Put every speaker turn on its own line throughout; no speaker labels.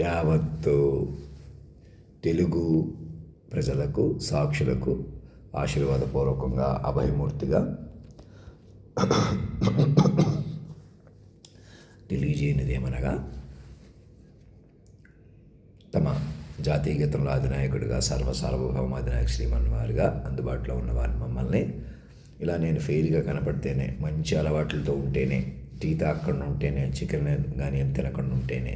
యావత్తు తెలుగు ప్రజలకు సాక్షులకు ఆశీర్వాదపూర్వకంగా అభయమూర్తిగా తెలియజేయనిదేమనగా, తమ జాతీయ గీతంలో అధినాయకుడిగా సార్వభౌమ అధినాయక శ్రీమన్వారిగా అందుబాటులో ఉన్నవారిని మమ్మల్ని ఇలా నేను ఫెయిల్గా కనపడితేనే, మంచి అలవాట్లతో ఉంటేనే, టీ తాగకుండా ఉంటేనే, చికెన్ కానీ ఏం తినకుండా ఉంటేనే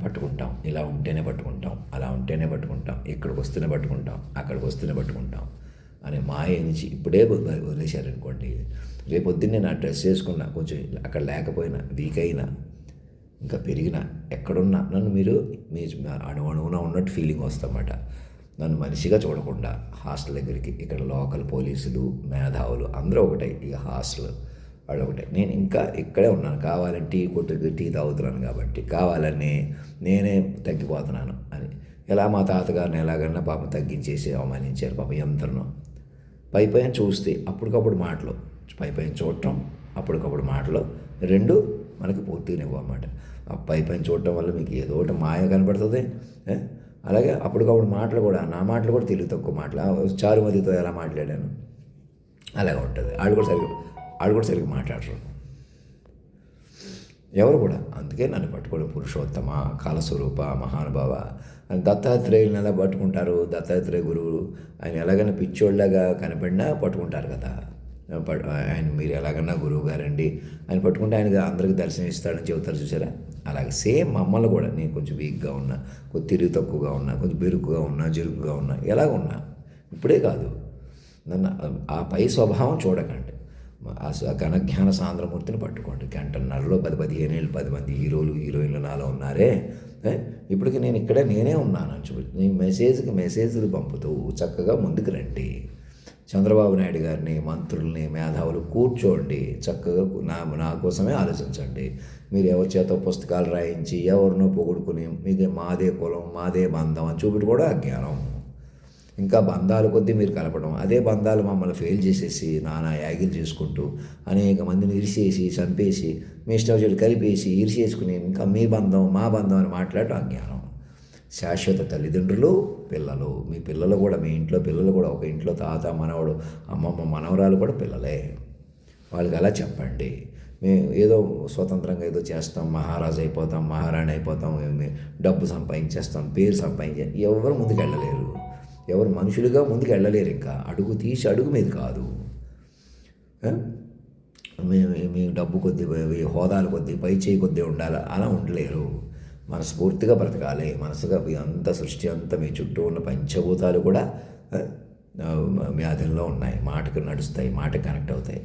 పట్టుకుంటాం, ఇలా ఉంటేనే పట్టుకుంటాం, అలా ఉంటేనే పట్టుకుంటాం, ఇక్కడికి వస్తేనే పట్టుకుంటాం, అక్కడికి వస్తేనే పట్టుకుంటాం అనే మాయ నుంచి ఇప్పుడే వదిలేశారనుకోండి, రేపొద్దున్నే నా డ్రెస్ చేసుకున్నా, కొంచెం అక్కడ లేకపోయినా, వీక్ అయినా, ఇంకా పెరిగినా, ఎక్కడున్నా నన్ను మీరు మీ అణువున ఉన్నట్టు ఫీలింగ్ వస్తామన్నమాట. నన్ను మనిషిగా చూడకుండా హాస్టల్ దగ్గరికి, ఇక్కడ లోకల్ పోలీసులు, మేధావులు అందరూ ఒకటే, ఇక హాస్టల్ వాళ్ళు ఒకటే, నేను ఇంకా ఇక్కడే ఉన్నాను, కావాలని టీ కొట్టుకు టీ తాగుతున్నాను కాబట్టి, కావాలని నేనే తగ్గిపోతున్నాను అని. ఎలా మా తాతగారిని ఎలాగన్నా పాపం తగ్గించేసి అవమానించారు పాపం ఎంతనో. పైపైన చూస్తే అప్పటికప్పుడు మాటలు, పైపైన చూడటం, అప్పటికప్పుడు మాటలు రెండు మనకి పూర్తిగా ఇవ్వమాట. ఆ పైపైన చూడటం వల్ల మీకు ఏదో ఒకటి మాయ కనపడుతుంది, అలాగే అప్పటికప్పుడు మాటలు కూడా, నా మాటలు కూడా తెలివి తక్కువ మాటలు, చారుమతితో ఎలా మాట్లాడాను అలాగే ఉంటుంది. వాళ్ళు కూడా సరిగ్గా మాట్లాడరు ఎవరు కూడా. అందుకే నన్ను పట్టుకోవడం పురుషోత్తమ, కాలస్వరూప, మహానుభావ అని దత్తాత్రేయులను ఎలా పట్టుకుంటారు? దత్తాత్రేయ గురువు ఆయన ఎలాగైనా పిచ్చోళ్ళగా కనపడినా పట్టుకుంటారు కదా. ఆయన మీరు ఎలాగన్నా గురువు గారండి ఆయన పట్టుకుంటే ఆయన అందరికి దర్శనం ఇస్తాడని చెబుతారు చూసారా. అలాగే సేమ్ మమ్మల్ని కూడా, నేను కొంచెం వీక్గా ఉన్నా, కొంచెం తిరిగి తక్కువగా ఉన్నా, కొంచెం బెరుకుగా ఉన్నా, జరుకుగా ఉన్నా, ఎలాగ ఉన్నా, ఇప్పుడే కాదు, నన్ను ఆ పై స్వభావం చూడకండి. ఆ ఘనజ్ఞాన సాంద్రమూర్తిని పట్టుకోండి. గంటన్నరలో 10-15 ఏళ్ళు 10 మంది హీరోలు హీరోయిన్లు నాలో ఉన్నారే, ఇప్పటికి నేను ఇక్కడే నేనే ఉన్నాను అని చూపి, నీ మెసేజ్లు పంపుతూ చక్కగా ముందుకు రండి. చంద్రబాబు నాయుడు గారిని, మంత్రుల్ని, మేధావులు కూర్చోండి, చక్కగా నా కోసమే ఆలోచించండి. మీరు ఎవరి చేత పుస్తకాలు రాయించి ఎవరినో పొగుడుకుని మీదే మాదే కులం, మాదే బంధం అని చూపెట్టుకోవడం అజ్ఞానం. ఇంకా బంధాల కొద్దీ మీరు కలపడం, అదే బంధాలు మమ్మల్ని ఫెయిల్ చేసేసి నానా యాగిలు చేసుకుంటూ అనేక మందిని ఇరిసేసి చంపేసి మీ ఇష్టం వచ్చి కలిపేసి ఇరిసేసుకుని ఇంకా మీ బంధం మా బంధం అని మాట్లాడటం అజ్ఞానం. శాశ్వత తల్లిదండ్రులు, పిల్లలు, మీ పిల్లలు కూడా, మీ ఇంట్లో పిల్లలు కూడా, ఒక ఇంట్లో తాత మనవడు, అమ్మమ్మ మనవరాలు కూడా పిల్లలే. వాళ్ళకి అలా చెప్పండి. మేము ఏదో స్వతంత్రంగా ఏదో చేస్తాం, మహారాజు అయిపోతాం, మహారాణి అయిపోతాం, డబ్బు సంపాదించేస్తాం, పేరు ఎవరు ముందుకు వెళ్ళలేరు, ఎవరు మనుషులుగా ముందుకు వెళ్ళలేరు. ఇంకా అడుగు తీసి అడుగు మీద కాదు. మీ డబ్బు కొద్దీ, హోదాల కొద్దీ, పై చేయి కొద్దీ ఉండాలి, అలా ఉండలేరు. మనస్ఫూర్తిగా బ్రతకాలి. మనసుగా అంత సృష్టి అంతా మీ చుట్టూ ఉన్న పంచభూతాలు కూడా మీ అధీనంలో ఉన్నాయి, మాటకు నడుస్తాయి, మాటకు కనెక్ట్ అవుతాయి.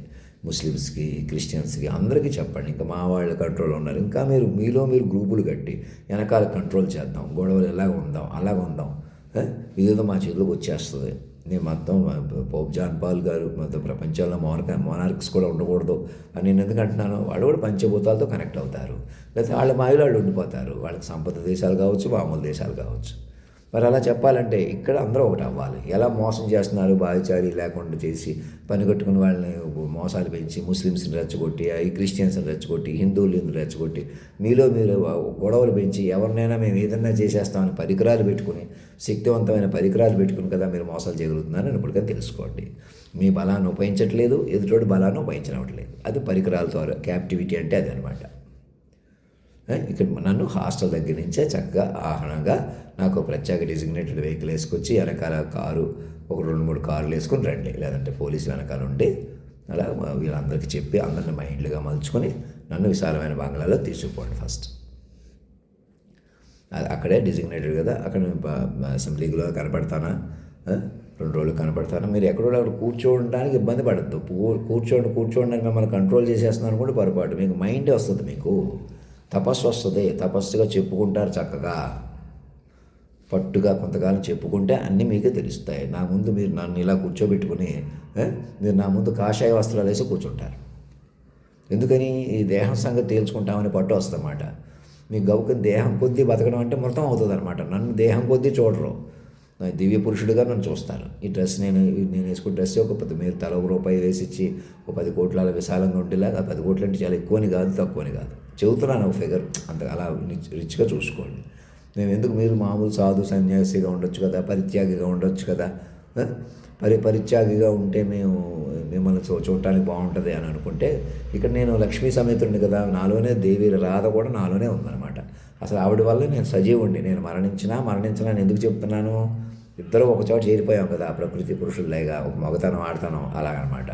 ముస్లిమ్స్కి, క్రిస్టియన్స్కి అందరికీ చెప్పండి. ఇంకా మా వాళ్ళు కంట్రోల్లో ఉన్నారు, ఇంకా మీలో మీరు గ్రూపులు కట్టి వెనకాల కంట్రోల్ చేద్దాం, గొడవలు ఎలాగ ఉందాం అలాగ ఉందాం, ఇదేదో మా చేతిలోకి వచ్చేస్తుంది. నేను మొత్తం పోప్ జాన్ పాల్ గారు మొత్తం ప్రపంచంలో మోనార్క్స్ కూడా ఉండకూడదు అని నేను ఎందుకు అంటున్నాను, వాళ్ళు కూడా పంచభూతాలతో కనెక్ట్ అవుతారు, లేకపోతే వాళ్ళ మాయలో వాళ్ళు ఉండిపోతారు. వాళ్ళకి సంపద దేశాలు కావచ్చు, మామూలు దేశాలు కావచ్చు. మరి అలా చెప్పాలంటే ఇక్కడ అందరూ ఒకటి అవ్వాలి. ఎలా మోసం చేస్తున్నారు, బాధిచారి లేకుండా చేసి పని కట్టుకుని వాళ్ళని మోసాలు పెంచి ముస్లిమ్స్ని రెచ్చగొట్టి, ఈ క్రిస్టియన్స్ని రెచ్చగొట్టి, హిందువులను రెచ్చగొట్టి, మీలో మీరు గొడవలు పెంచి ఎవరినైనా మేము ఏదైనా చేసేస్తామని పరికరాలు పెట్టుకుని, శక్తివంతమైన పరికరాలు పెట్టుకుని కదా మీరు మోసాలు చేయగలుగుతున్నారని ఇప్పటికైనా తెలుసుకోండి. మీ బలాన్ని ఉపయోగించట్లేదు, ఎదుటోడి బలాన్ని ఉపయోగించనట్లేదు. అది పరికరాలతో క్యాప్టివిటీ అంటే అది అనమాట. ఇక్కడ నన్ను హాస్టల్ దగ్గర నుంచే చక్కగా ఆహ్వానంగా నాకు ప్రత్యేక డిజిగ్నేటెడ్ వెహికల్ వేసుకొచ్చి వెనకాల కారు, ఒక 2-3 కార్లు వేసుకొని రండి, లేదంటే పోలీసు వెనకాల ఉండి అలా వీళ్ళందరికీ చెప్పి అందరిని మైండ్లుగా మలుచుకొని నన్ను విశాలమైన బంగ్లాలో తీసుకుపోండి. ఫస్ట్ అక్కడే డిజిగ్నేటెడ్ కదా, అక్కడ అసెంబ్లీలో కనపడతానా, 2 రోజులు కనపడతాను. మీరు ఎక్కడో అక్కడ కూర్చోవడానికి ఇబ్బంది పడద్దు. కూర్చోండి మిమ్మల్ని కంట్రోల్ చేసేస్తున్నాను అనుకుంటే పొరపాటు. మీకు మైండే వస్తుంది, మీకు తపస్సు వస్తుంది. తపస్సుగా చెప్పుకుంటారు చక్కగా, పట్టుగా కొంతకాలం చెప్పుకుంటే అన్నీ మీకే తెలుస్తాయి. నా ముందు మీరు నన్ను ఇలా కూర్చోబెట్టుకుని మీరు నా ముందు కాషాయ వస్త్రాలు వేసి కూర్చుంటారు. ఎందుకని? ఈ దేహం సంగతి తేల్చుకుంటామని పట్టు వస్తుందన్నమాట. మీ గౌకని దేహం కొద్దీ బతకడం అంటే మొత్తం అవుతుంది అనమాట. నన్ను దేహం కొద్దీ చూడరు, నా దివ్య పురుషుడిగా నన్ను చూస్తారు. ఈ డ్రెస్ నేను వేసుకున్న డ్రెస్ మీరు తల ₹1 వేసిచ్చి ఒక 10 కోట్ల విశాలంగా ఉండేలాగా, 10 కోట్లు అంటే చాలా ఎక్కువని కాదు, తక్కువని కాదు, చెబుతున్నాను ఒక ఫిగర్. అంత అలా రిచ్గా చూసుకోండి. మేము ఎందుకు, మీరు మామూలు సాధు సన్యాసిగా ఉండొచ్చు కదా, పరిత్యాగిగా ఉండొచ్చు కదా, పరిత్యాగిగా ఉంటే మేము మిమ్మల్ని చూడటానికి బాగుంటుంది అని అనుకుంటే, ఇక్కడ నేను లక్ష్మీ సమేతుడిని కదా, నాలోనే దేవి రాధ కూడా నాలోనే ఉందన్నమాట. అసలు ఆవిడ వల్ల నేను సజీవుడిని. నేను మరణించినా అని ఎందుకు చెప్తున్నాను, ఇద్దరు ఒకచోట చేరిపోయాం కదా, ప్రకృతి పురుషుల్లేగా, ఒక మగతనం ఆడతాను అలాగనమాట.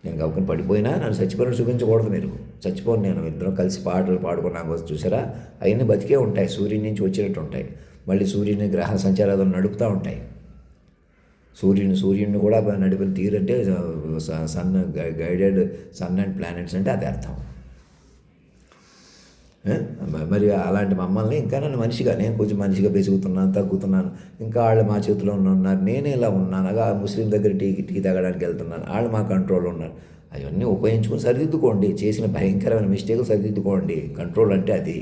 నేను గౌకుని పడిపోయినా నన్ను చచ్చిపోయిన చూపించకూడదు, మీరు చచ్చిపోను, నేను ఇద్దరం కలిసి పాటలు పాడుకున్నాక చూసారా, అవన్నీ బతికే ఉంటాయి, సూర్యుని నుంచి వచ్చినట్టు ఉంటాయి. మళ్ళీ సూర్యుని గ్రహ సంచారాలు నడుపుతూ ఉంటాయి. సూర్యుడిని కూడా నడిపిన తీరంటే sun guided sun and planets అంటే అది అర్థం. మరి అలాంటి మమ్మల్ని ఇంకా నన్ను మనిషిగా, నేను కొంచెం మనిషిగా బెసుగుతున్నాను, తగ్గుతున్నాను, ఇంకా వాళ్ళు మా చేతిలో ఉన్నారు, నేనే ఇలా ఉన్నాను, ముస్లిం దగ్గర టీ తాగడానికి వెళ్తున్నాను, వాళ్ళు మా కంట్రోల్లో ఉన్నారు. అవన్నీ ఉపయోగించుకొని సరిదిద్దుకోండి, చేసిన భయంకరమైన మిస్టేక్ సరిదిద్దుకోండి. కంట్రోల్ అంటే అది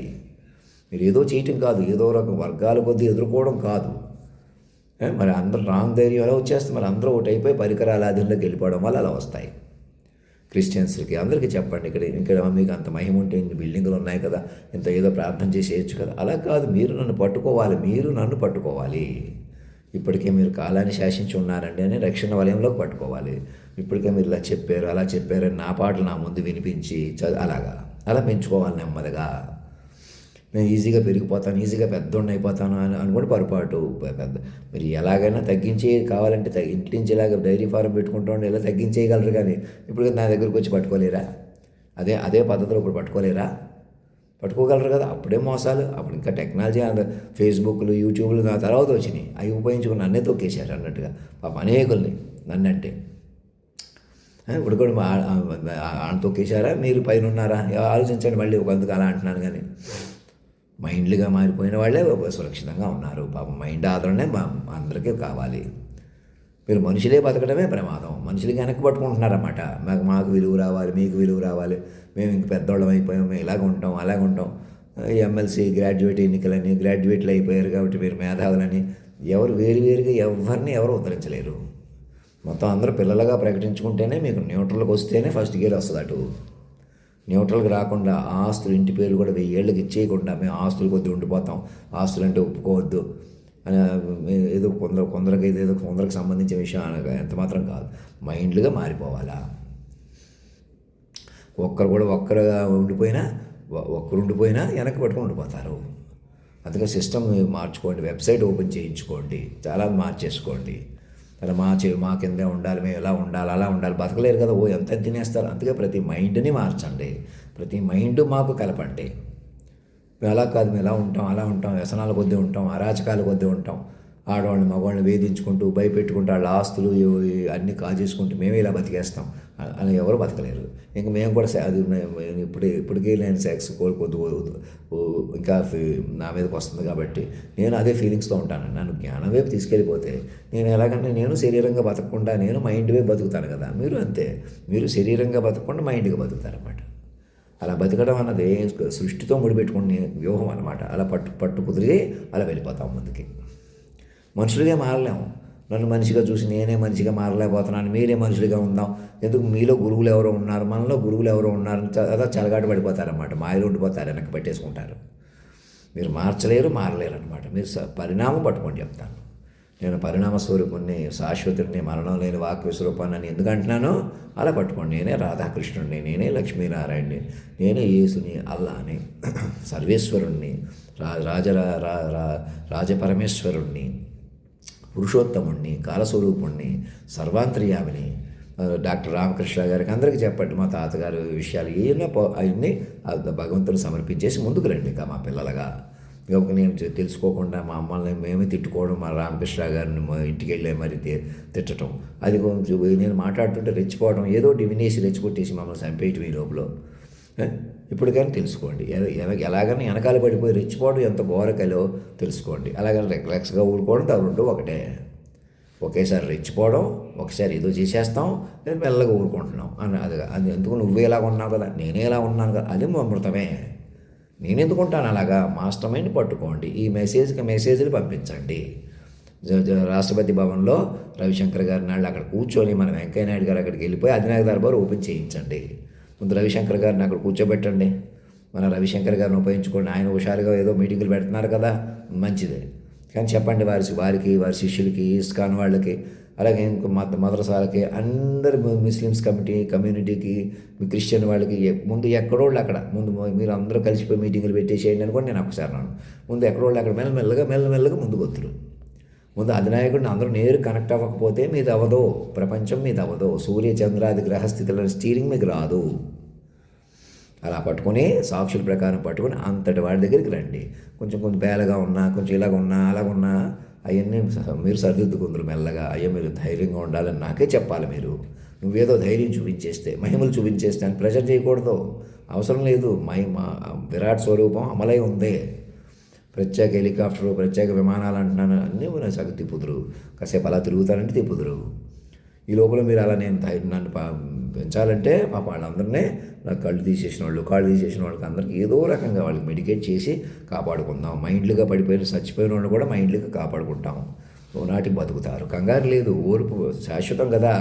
మీరు ఏదో చేయటం కాదు, ఏదో రకం వర్గాల కొద్దీ ఎదుర్కోవడం కాదు. మరి అందరూ రాంగ్ ధైర్యం ఎలా వచ్చేస్తుంది, మరి అందరూ ఒకటి అయిపోయి పరికరాల ఆధీనంలోకి వెళ్ళిపోవడం వల్ల అలా వస్తాయి. క్రిస్టియన్స్కి అందరికీ చెప్పండి, ఇక్కడ మీకు అంత మహిమ ఉంటే ఇన్ని బిల్డింగులు ఉన్నాయి కదా, ఇంత ఏదో ప్రార్థన చేసి చేయొచ్చు కదా. అలా కాదు, మీరు నన్ను పట్టుకోవాలి. ఇప్పటికే మీరు కాలాన్ని శాసించి ఉన్నారండి అని రక్షణ వలయంలోకి పట్టుకోవాలి. ఇప్పటికే మీరు ఇలా చెప్పారు అలా చెప్పారని నా పాటలు నా ముందు వినిపించి అలా పెంచుకోవాలి నెమ్మదిగా. నేను ఈజీగా పెరిగిపోతాను, ఈజీగా పెద్దోడిని అయిపోతాను అని కూడా పొరపాటు. మీరు ఎలాగైనా తగ్గించే కావాలంటే ఇంటి నుంచి ఇలాగ డైరీ ఫారం పెట్టుకుంటూ ఉండి ఇలా తగ్గించేయగలరు, కానీ ఇప్పుడు నా దగ్గరకు వచ్చి పట్టుకోలేరా? అదే పద్ధతిలో ఇప్పుడు పట్టుకోగలరు కదా. అప్పుడే మోసాలు, అప్పుడు ఇంకా టెక్నాలజీ, ఫేస్బుక్లు యూట్యూబ్లు నా తర్వాత వచ్చినాయి, అవి ఉపయోగించుకుని నన్నే తొక్కేశారు అన్నట్టుగా పాప అనేకుల్ని నన్నంటే. ఇప్పుడు కూడా తొక్కేశారా, మీరు పైన ఉన్నారా? ఆలోచించండి. మళ్ళీ ఒక అందుకు అలా అంటున్నాను, కానీ మైండ్లుగా మారిపోయిన వాళ్ళే సురక్షితంగా ఉన్నారు. పాపం మైండ్ ఆదరణే అందరికీ కావాలి. మీరు మనుషులే బతకడమే ప్రమాదం. మనుషులకి వెనక్కి పట్టుకుంటున్నారన్నమాట. మాకు విలువ రావాలి, మీకు విలువ రావాలి, మేము ఇంక పెద్దవాళ్ళం అయిపోయాం, మేము అలాగ ఉంటాం. ఎమ్మెల్సీ గ్రాడ్యుయేట్లు అయిపోయారు కాబట్టి మీరు మేధావులని వేరువేరుగా ఎవరు ఉద్ధరించలేరు. మొత్తం అందరూ పిల్లలుగా ప్రకటించుకుంటేనే మీకు న్యూట్రల్కి వస్తేనే ఫస్ట్ గేర్ వస్తుంది. అటు న్యూట్రల్కి రాకుండా ఆస్తులు, ఇంటి పేర్లు కూడా 1000 ఏళ్ళకి ఇచ్చేయకుండా మేము ఆస్తులు కొద్ది ఉండిపోతాం, ఆస్తులు అంటే ఒప్పుకోవద్దు అని ఏదో కొందరికి సంబంధించిన విషయం అనగా ఎంత మాత్రం కాదు. మైండ్లుగా మారిపోవాలా. ఒక్కరుగా ఉండిపోయినా వెనక్కి పట్టుకొని ఉండిపోతారు. అందుకే సిస్టమ్ మార్చుకోండి, వెబ్సైట్ ఓపెన్ చేయించుకోండి, చాలా మార్చేసుకోండి. అలా మా కిందే ఉండాలి, మేము ఎలా ఉండాలి అలా ఉండాలి, బతకలేరు కదా, ఎంత తినేస్తారు. అందుకే ప్రతి మైండ్ని మార్చండి, ప్రతి మైండ్ మాకు కలపండి. మేము అలా కాదు, మేము అలా ఉంటాం, వ్యసనాల కొద్దీ ఉంటాం, అరాచకాల కొద్దీ ఉంటాం, ఆడవాళ్ళని మగవాళ్ళని వేధించుకుంటూ భయపెట్టుకుంటూ వాళ్ళ ఆస్తులు అన్నీ కాజేసుకుంటూ మేమే ఇలా బతికేస్తాం. అలా ఎవరు బతకలేరు. ఇంకా మేము కూడా అది ఇప్పటికే నేను సెక్స్ కోల్పోద్దు ఇంకా నా మీదకి వస్తుంది కాబట్టి నేను అదే ఫీలింగ్స్తో ఉంటాను. నన్ను జ్ఞానం వైపు తీసుకెళ్ళిపోతే నేను ఎలాగంటే నేను శరీరంగా బతకకుండా నేను మైండ్ వైపు బతుకుతాను కదా. మీరు అంతే, మీరు శరీరంగా బతకకుండా మైండ్గా బతుకుతారన్నమాట. అలా బతకడం అన్నది సృష్టితో ముడిపెట్టుకునే వ్యూహం అనమాట. అలా పట్టు కుదిరి అలా వెళ్ళిపోతాం ముందుకి. మనుషులుగా మారలేము. నన్ను మనిషిగా చూసి నేనే మనిషిగా మారలేకపోతున్నాను, మీరే మనుషులుగా ఉందాం, ఎందుకు మీలో గురువులు ఎవరో ఉన్నారు, మనలో గురువులు ఎవరో ఉన్నారు, అలా చెలగాటు పడిపోతారన్నమాట. మాయలో ఉండిపోతారు, వెనక్కి పెట్టేసుకుంటారు. మీరు మారలేరు అనమాట. మీరు పరిణామం పట్టుకొని చెప్తాను. నేను పరిణామ స్వరూపుణ్ణి, శాశ్వతుడిని, మరణం లేని వాక్య స్వరూపాన్ని అని ఎందుకు అంటున్నానో అలా పట్టుకోండి. నేనే రాధాకృష్ణుడిని, నేనే లక్ష్మీనారాయణని, నేనే యేసుని, అల్లాని, సర్వేశ్వరుణ్ణి, రాజపరమేశ్వరుణ్ణి, పురుషోత్తముణ్ణి, కాలస్వరూపుణ్ణి, సర్వాంతర్యామిని. డాక్టర్ రామకృష్ణ గారికి అందరికీ చెప్పండి, మా తాతగారు విషయాలు అవన్నీ భగవంతుని సమర్పించేసి ముందుకు రండి. ఇంకా మా పిల్లలుగా ఇంకొక నేను తెలుసుకోకుండా మా అమ్మల్ని మేమే తిట్టుకోవడం, మా రామకృష్ణ గారిని ఇంటికి వెళ్ళే మరి తిట్టడం, అది కొంచెం నేను మాట్లాడుతుంటే రెచ్చిపోవడం, ఏదో వినేసి రెచ్చికొట్టేసి మమ్మల్ని చంపేయటం ఈ లోపల. ఇప్పుడు కానీ తెలుసుకోండి, ఎలాగైనా వెనకాల పడిపోయి రెచ్చిపోవడం ఎంత ఘోరకలో తెలుసుకోండి. అలాగని రెక్లెక్స్గా ఊరుకోవడం రెండు ఒకటే. ఒకేసారి రెచ్చిపోవడం, ఒకసారి ఏదో చేసేస్తాం, నేను మెల్లగా ఊరుకుంటున్నాం అది ఎందుకు నువ్వే ఇలా ఉన్నావు కదా, నేనే ఇలా ఉన్నాను కదా, అది అమృతమే. నేను ఎందుకుంటాను అలాగా. మాస్టర్ మైండ్ పట్టుకోండి, ఈ మెసేజ్లు పంపించండి. రాష్ట్రపతి భవన్లో రవిశంకర్ గారి నాళ్ళు అక్కడ కూర్చొని మన వెంకయ్య నాయుడు గారు అక్కడికి వెళ్ళిపోయి అధినాయక దర్బార్ ఓపెన్ చేయించండి. ముందు రవిశంకర్ గారిని అక్కడ కూర్చోబెట్టండి, మన రవిశంకర్ గారిని ఉపయోగించుకోండి, ఆయన హుషారుగా ఏదో మీటింగులు పెడుతున్నారు కదా, మంచిదే. కానీ చెప్పండి వారికి వారి శిష్యులకి, ఇస్కాన్ వాళ్ళకి, అలాగే ఇంకో మదరసాలకి, అందరు ముస్లిమ్స్ కమ్యూనిటీకి, మీ క్రిస్టియన్ వాళ్ళకి ముందు ఎక్కడోళ్ళు అక్కడ ముందు మీరు అందరూ కలిసిపోయి మీటింగులు పెట్టేసేయండి అనుకోండి. నేను ఒకసారి అన్నాను, ముందు ఎక్కడోళ్ళు అక్కడ మెల్లమెల్లగా ముందుకు వద్దురు. ముందు అధినాయకుడిని అందరూ నేరు కనెక్ట్ అవ్వకపోతే మీది అవ్వదు, ప్రపంచం మీది అవ్వదు. సూర్య చంద్రాది గ్రహస్థితుల స్టీరింగ్ మీకు రాదు. అలా పట్టుకొని సాక్షుల ప్రకారం పట్టుకొని అంతటి వాడి దగ్గరికి రండి. కొంచెం బేలగా ఉన్నా, కొంచెం ఇలాగ ఉన్నా అలాగున్నా అవన్నీ మీరు సరిదిద్దుకుందరు మెల్లగా. అయ్యో మీరు ధైర్యంగా ఉండాలని నాకే చెప్పాలి. మీరు నువ్వేదో ధైర్యం చూపించేస్తే, మహిమలు చూపించేస్తే అని ప్రెషర్ చేయకూడదు, అవసరం లేదు. విరాట్ స్వరూపం అమలై ఉంది. ప్రత్యేక హెలికాప్టరు, ప్రత్యేక విమానాలు అంటున్నాను, అన్నీ సగం తిప్పుదురు. కాసేపు అలా తిరుగుతారంటే తిప్పుదురు. ఈ లోపల మీరు అలా నన్ను పెంచాలంటే పాప వాళ్ళందరినీ నాకు కాళ్ళు తీసేసిన వాళ్ళకి అందరికీ ఏదో రకంగా వాళ్ళకి మెడికేట్ చేసి కాపాడుకుందాం. మైండ్లుగా చచ్చిపోయిన వాళ్ళు కూడా మైండ్లుగా కాపాడుకుంటాం. ఓనాటికి బతుకుతారు. కంగారు లేదు, ఓర్పు శాశ్వతం కదా.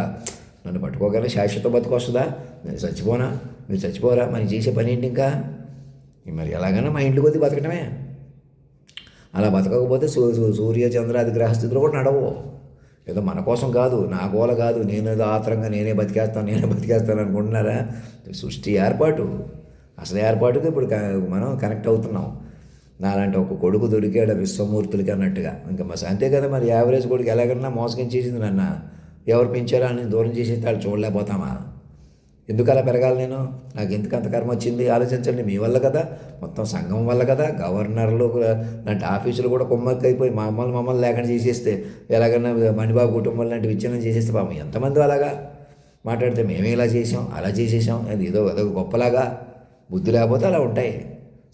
నన్ను పట్టుకోగలనే శాశ్వత బతుకు వస్తుందా? నేను చచ్చిపోనా? మీరు చచ్చిపోరా? మనం చేసే పని ఏంటి ఇంకా? మరి ఎలాగైనా మైండ్లు కొద్ది బతకటమే. అలా బతకకపోతే సూర్య చంద్రాది గ్రహస్థితులు కూడా నడవు. ఏదో మన కోసం కాదు, నా గోల కాదు, నేనేదో ఆత్రంగా నేనే బతికేస్తాను అనుకుంటున్నారా? సృష్టి ఏర్పాటు, అసలు ఏర్పాటుగా ఇప్పుడు మనం కనెక్ట్ అవుతున్నాం. నాలాంటి ఒక కొడుకు దొరికాడు విశ్వమూర్తులకి అన్నట్టుగా. ఇంకా అంతే కదా మరి. యావరేజ్ కొడుకు ఎలాగన్నా మోసగించేసింది నన్ను. ఎవరు పెంచారా అని దూరం చేసేస్తే వాళ్ళు చూడలేకపోతామా? ఎందుకు అలా పెరగాలి నేను? నాకు ఎందుకు అంత కర్మ వచ్చింది? ఆలోచించండి. మీ వల్ల కదా, మొత్తం సంఘం వల్ల కదా. గవర్నర్లు లాంటి ఆఫీసులు కూడా కొమ్మక్కైపోయి మమ్మల్ని లేకుండా చేసేస్తే, ఎలాగన్నా మణిబాబు కుటుంబం లాంటి విచ్ఛిన్నం చేసేస్తే పాపం ఎంతమంది అలాగా మాట్లాడితే మేమే ఇలా చేసాం, అలా చేసేసాం, అది ఏదో గొప్పలాగా. బుద్ధి లేకపోతే అలా ఉంటాయి.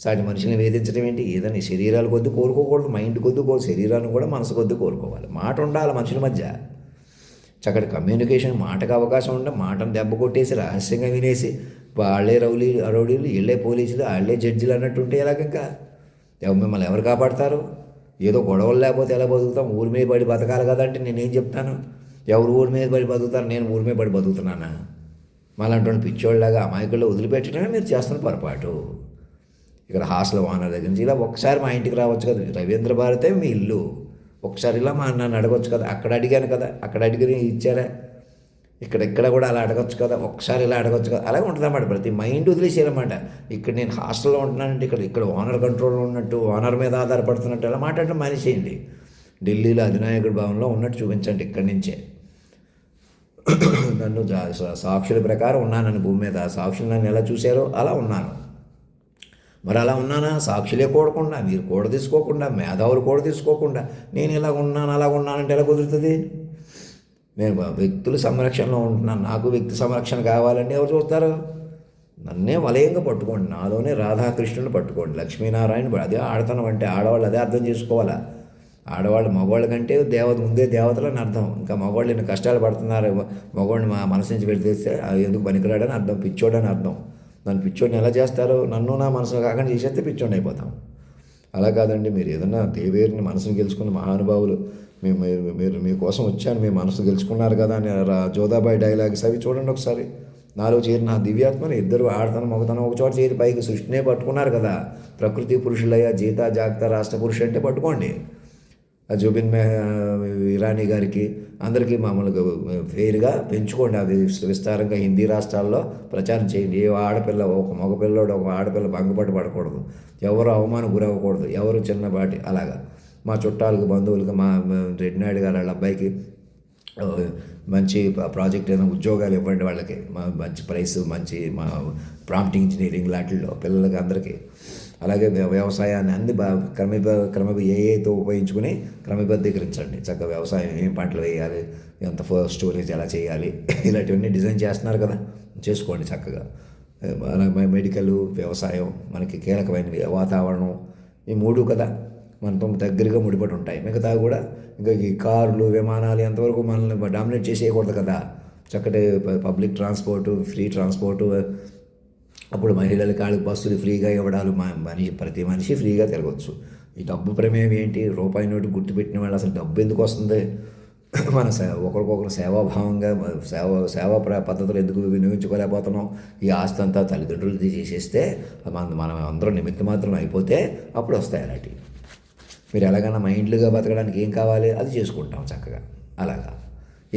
సాటి మనుషుల్ని వేధించడం ఏంటి? ఏదైనా శరీరాలు కొద్ది కోరుకోకూడదు, మైండ్ కొద్ది శరీరాన్ని కూడా మనసు కొద్ది కోరుకోవాలి. మాట ఉండాలి మనుషుల మధ్య. చక్కటి కమ్యూనికేషన్, మాటకు అవకాశం ఉంటే మాటను దెబ్బ కొట్టేసి రహస్యంగా వినేసి వాళ్ళే రౌడీలు, వీళ్ళే పోలీసులు, వాళ్ళే జడ్జిలు అన్నట్టుంటే ఎలాగంకా మిమ్మల్ని ఎవరు కాపాడతారు? ఏదో గొడవలు లేకపోతే ఎలా బతుకుతాం? ఊరి మీద పడి బతకాలి కదా అంటే నేనేం చెప్తాను? ఎవరు ఊరి మీద పడి బతుకుతారు? నేను ఊరి మీద పడి బతుకుతున్నానా? మళ్ళీ పిచ్చోళ్ళలాగా అమాయకుల్లో వదిలిపెట్టడమే మీరు చేస్తున్న పొరపాటు. ఇక్కడ హాస్టల్ ఓనర్ దగ్గర నుంచి ఇలా ఒకసారి మా ఇంటికి రావచ్చు కదా. రవీంద్ర భారతే మీ ఇల్లు. ఒకసారి ఇలా నన్ను అడగొచ్చు కదా. అక్కడ అడిగాను కదా, అక్కడ అడిగి ఇచ్చారా? ఇక్కడ కూడా అలా అడగొచ్చు కదా, ఒకసారి ఇలా అడగొచ్చు కదా. అలాగే ఉంటుంది అన్నమాట. ప్రతి మైండ్ వదిలేసేయాలన్నమాట. ఇక్కడ నేను హాస్టల్లో ఉంటున్నానంటే ఇక్కడ ఓనర్ కంట్రోల్లో ఉన్నట్టు, ఓనర్ మీద ఆధారపడుతున్నట్టు అలా మాట్లాడటం మానేసేయండి. ఢిల్లీలో అధినాయకుడి భవన్లో ఉన్నట్టు చూపించండి. ఇక్కడి నుంచే నన్ను సాక్షుల ప్రకారం ఉన్నానని భూమి మీద. సాక్షులు నన్ను ఎలా చూశారో అలా ఉన్నాను. మరి అలా ఉన్నానా? సాక్షులే కూడకుండా, మీరు కూడా తీసుకోకుండా, మేధావులు కూడా తీసుకోకుండా నేను ఇలా ఉన్నాను అలా ఉన్నానంటే ఎలా కుదురుతుంది? నేను వ్యక్తుల సంరక్షణలో ఉంటున్నాను. నాకు వ్యక్తి సంరక్షణ కావాలంటే ఎవరు చూస్తారు? నన్నే వలయంగా పట్టుకోండి. నాలోనే రాధాకృష్ణుని పట్టుకోండి, లక్ష్మీనారాయణ. అదే ఆడతనం అంటే. ఆడవాళ్ళు అదే అర్థం చేసుకోవాలా. ఆడవాళ్ళు మగవాళ్ళ కంటే ముందే దేవతలు అని అర్థం. ఇంకా మగవాళ్ళు ఎన్ని కష్టాలు పడుతున్నారు, మగవాడిని మా మనసు నుంచి పెడితే ఎందుకు పనికిరాడని అర్థం, పిచ్చోడని అర్థం. నన్ను పిచ్చోడిని ఎలా చేస్తారు? నన్ను నా మనసు కాకుండా చేసేస్తే పిచ్చోడిని అయిపోతాం. అలా కాదండి. మీరు ఏదన్నా దేవేరుని మనసును గెలుచుకున్న మహానుభావులు, మీరు మీకోసం వచ్చాను, మీ మనసు గెలుచుకున్నారు కదా అని జోధాబాయి డైలాగ్స్ అవి చూడండి ఒకసారి. నాలో చేరిన నా దివ్యాత్మని ఇద్దరు ఆడతనం మగతనం ఒక చోట చేరి పైకి సృష్టినే పట్టుకున్నారు కదా. ప్రకృతి పురుషులయ్యా, జీత జాగ్త రాష్ట్ర పురుషు అంటే పట్టుకోండి. జుబిన్ ఇరానీ గారికి అందరికీ మామూలుగా ఫెయిర్గా పెంచుకోండి. అది విస్తారంగా హిందీ రాష్ట్రాల్లో ప్రచారం చేయండి. ఏ ఆడపిల్ల, ఒక మగపిల్లడు ఒక ఆడపిల్ల భంగపట్టు పడకూడదు, ఎవరు అవమానం గురవ్వకూడదు, ఎవరు చిన్నపాటి అలాగా. మా చుట్టాలకు, బంధువులకు, మా రెడ్డినాయుడు గారు వాళ్ళ అబ్బాయికి మంచి ప్రాజెక్ట్ ఏదైనా ఉద్యోగాలు ఇవ్వండి వాళ్ళకి. మంచి ప్రైస్, మంచి మా ప్రాంప్ట్ ఇంజనీరింగ్ లాంటిలో పిల్లలకి అందరికీ. అలాగే వ్యవసాయాన్ని అన్ని ఏతో ఉపయోగించుకుని క్రమబద్ధీకరించండి. చక్కగా వ్యవసాయం, ఏం పంటలు వేయాలి, ఎంత స్టోరేజ్ ఎలా చేయాలి, ఇలాంటివన్నీ డిజైన్ చేస్తున్నారు కదా, చేసుకోండి చక్కగా. అలాగే మెడికల్, వ్యవసాయం మనకి కీలకమైనవి. వాతావరణం, ఈ మూడు కదా మనతో దగ్గరగా ముడిపడి ఉంటాయి. మిగతా కూడా ఇంకా ఈ కార్లు, విమానాలు ఎంతవరకు మనల్ని డామినేట్ చేసేయకూడదు కదా. చక్కటి పబ్లిక్ ట్రాన్స్పోర్టు, ఫ్రీ ట్రాన్స్పోర్టు, అప్పుడు మహిళలకి వాళ్ళకి బస్సులు ఫ్రీగా ఇవ్వడాలు, ప్రతి మనిషి ఫ్రీగా తిరగవచ్చు. ఈ డబ్బు ప్రమేయం ఏంటి? రూపాయి నోటు గుర్తుపెట్టిన వాళ్ళు అసలు డబ్బు ఎందుకు వస్తుంది? మన ఒకరికొకరు సేవాభావంగా సేవా పద్ధతులు ఎందుకు వినియోగించుకోలేకపోతున్నాం? ఈ ఆస్తి అంతా తల్లిదండ్రులది చేసేస్తే మనం అందరం నిమిత్త మాత్రం అయిపోతే అప్పుడు వస్తాయి అలాంటివి. మీరు ఎలాగైనా మైండ్లుగా బతకడానికి ఏం కావాలి అది చేసుకుంటాం చక్కగా. అలాగా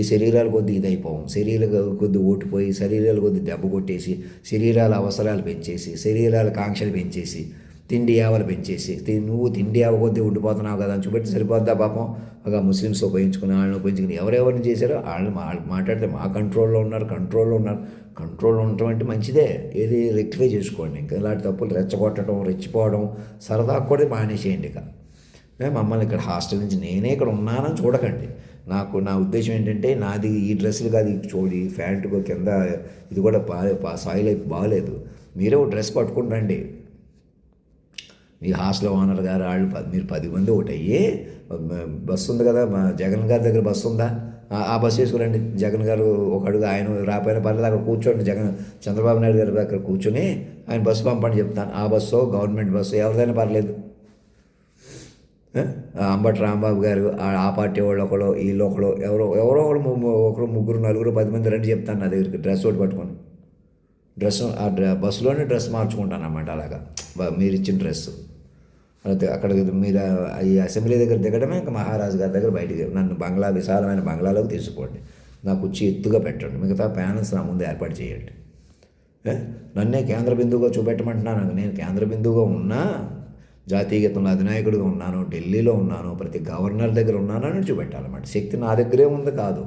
ఈ శరీరాలు కొద్ది ఇదైపోవం, శరీరాలు కొద్ది ఓటిపోయి, శరీరాలు కొద్ది దెబ్బ కొట్టేసి, శరీరాల అవసరాలు పెంచేసి, శరీరాల కాంక్షలు పెంచేసి, తిండి యావలు పెంచేసి, నువ్వు తిండి యావ కొద్దీ ఉండిపోతున్నావు కదా అని చూపెట్టి సరిపోద్దా పాపం? ఒక ముస్లిమ్స్ ఉపయోగించుకుని వాళ్ళని ఉపయోగించుకుని ఎవరెవరిని చేశారో వాళ్ళు మాట్లాడితే మా కంట్రోల్లో ఉన్నారు. కంట్రోల్లో ఉండటం అంటే మంచిదే, ఏది రెక్టిఫై చేసుకోండి. ఇంకా ఇలాంటి తప్పులు రెచ్చగొట్టడం, రెచ్చిపోవడం సరదా కూడా మానేసేయండి. ఇక మమ్మల్ని ఇక్కడ హాస్టల్ నుంచి నేనే ఇక్కడ ఉన్నానని చూడకండి. నా ఉద్దేశం ఏంటంటే, నాది ఈ డ్రెస్సులు కాదు, చూడి ప్యాంటు కింద ఇది కూడా సాయిల్ అయిపోయి బాగలేదు. మీరే ఒక డ్రెస్ పట్టుకుని రండి. మీ హాస్టల్ ఓనర్ గారు వాళ్ళు మీరు 10 మంది ఒకటి అయ్యి, బస్సు ఉంది కదా, మా జగన్ గారి దగ్గర బస్సు ఉందా, ఆ బస్సు వేసుకురండి. జగన్ గారు ఒక అడుగు ఆయన రాపోయినా పర్లేదు, అక్కడ కూర్చోండి. చంద్రబాబు నాయుడు గారి దగ్గర కూర్చొని ఆయన బస్సు పంపండి చెప్తాను. ఆ బస్సు గవర్నమెంట్ బస్సు ఎవరిదైనా పర్లేదు. అంబటి రాంబాబు గారు ఆ పార్టీ వాళ్ళు ఒకళ్ళు, వీళ్ళు ఒకళ్ళు, ఎవరో ఒకరు ముగ్గురు నలుగురు 10 మంది రండి చెప్తాను నా దగ్గరికి. డ్రెస్ ఒకటి పట్టుకొని బస్సులోనే డ్రెస్ మార్చుకుంటాను అన్నమాట. అలాగా మీరు ఇచ్చిన డ్రెస్సు అక్కడ మీరు ఈ అసెంబ్లీ దగ్గర దిగడమే, ఇంకా మహారాజు గారి దగ్గర బయటికి నన్ను విశాలమైన బంగ్లాలోకి తీసుకోండి. నా కుర్చీ ఎత్తుగా పెట్టండి, మిగతా ప్యానల్స్ నా ముందు ఏర్పాటు చేయండి. నన్నే కేంద్ర బిందువుగా చూపెట్టమంటున్నాను. నేను కేంద్ర బిందువుగా ఉన్నా, జాతీయ గీతంలో అధినాయకుడిగా ఉన్నాను, ఢిల్లీలో ఉన్నాను, ప్రతి గవర్నర్ దగ్గర ఉన్నాను అని చూపెట్టాలన్నమాట. శక్తి నా దగ్గరే ఉంది కాదు.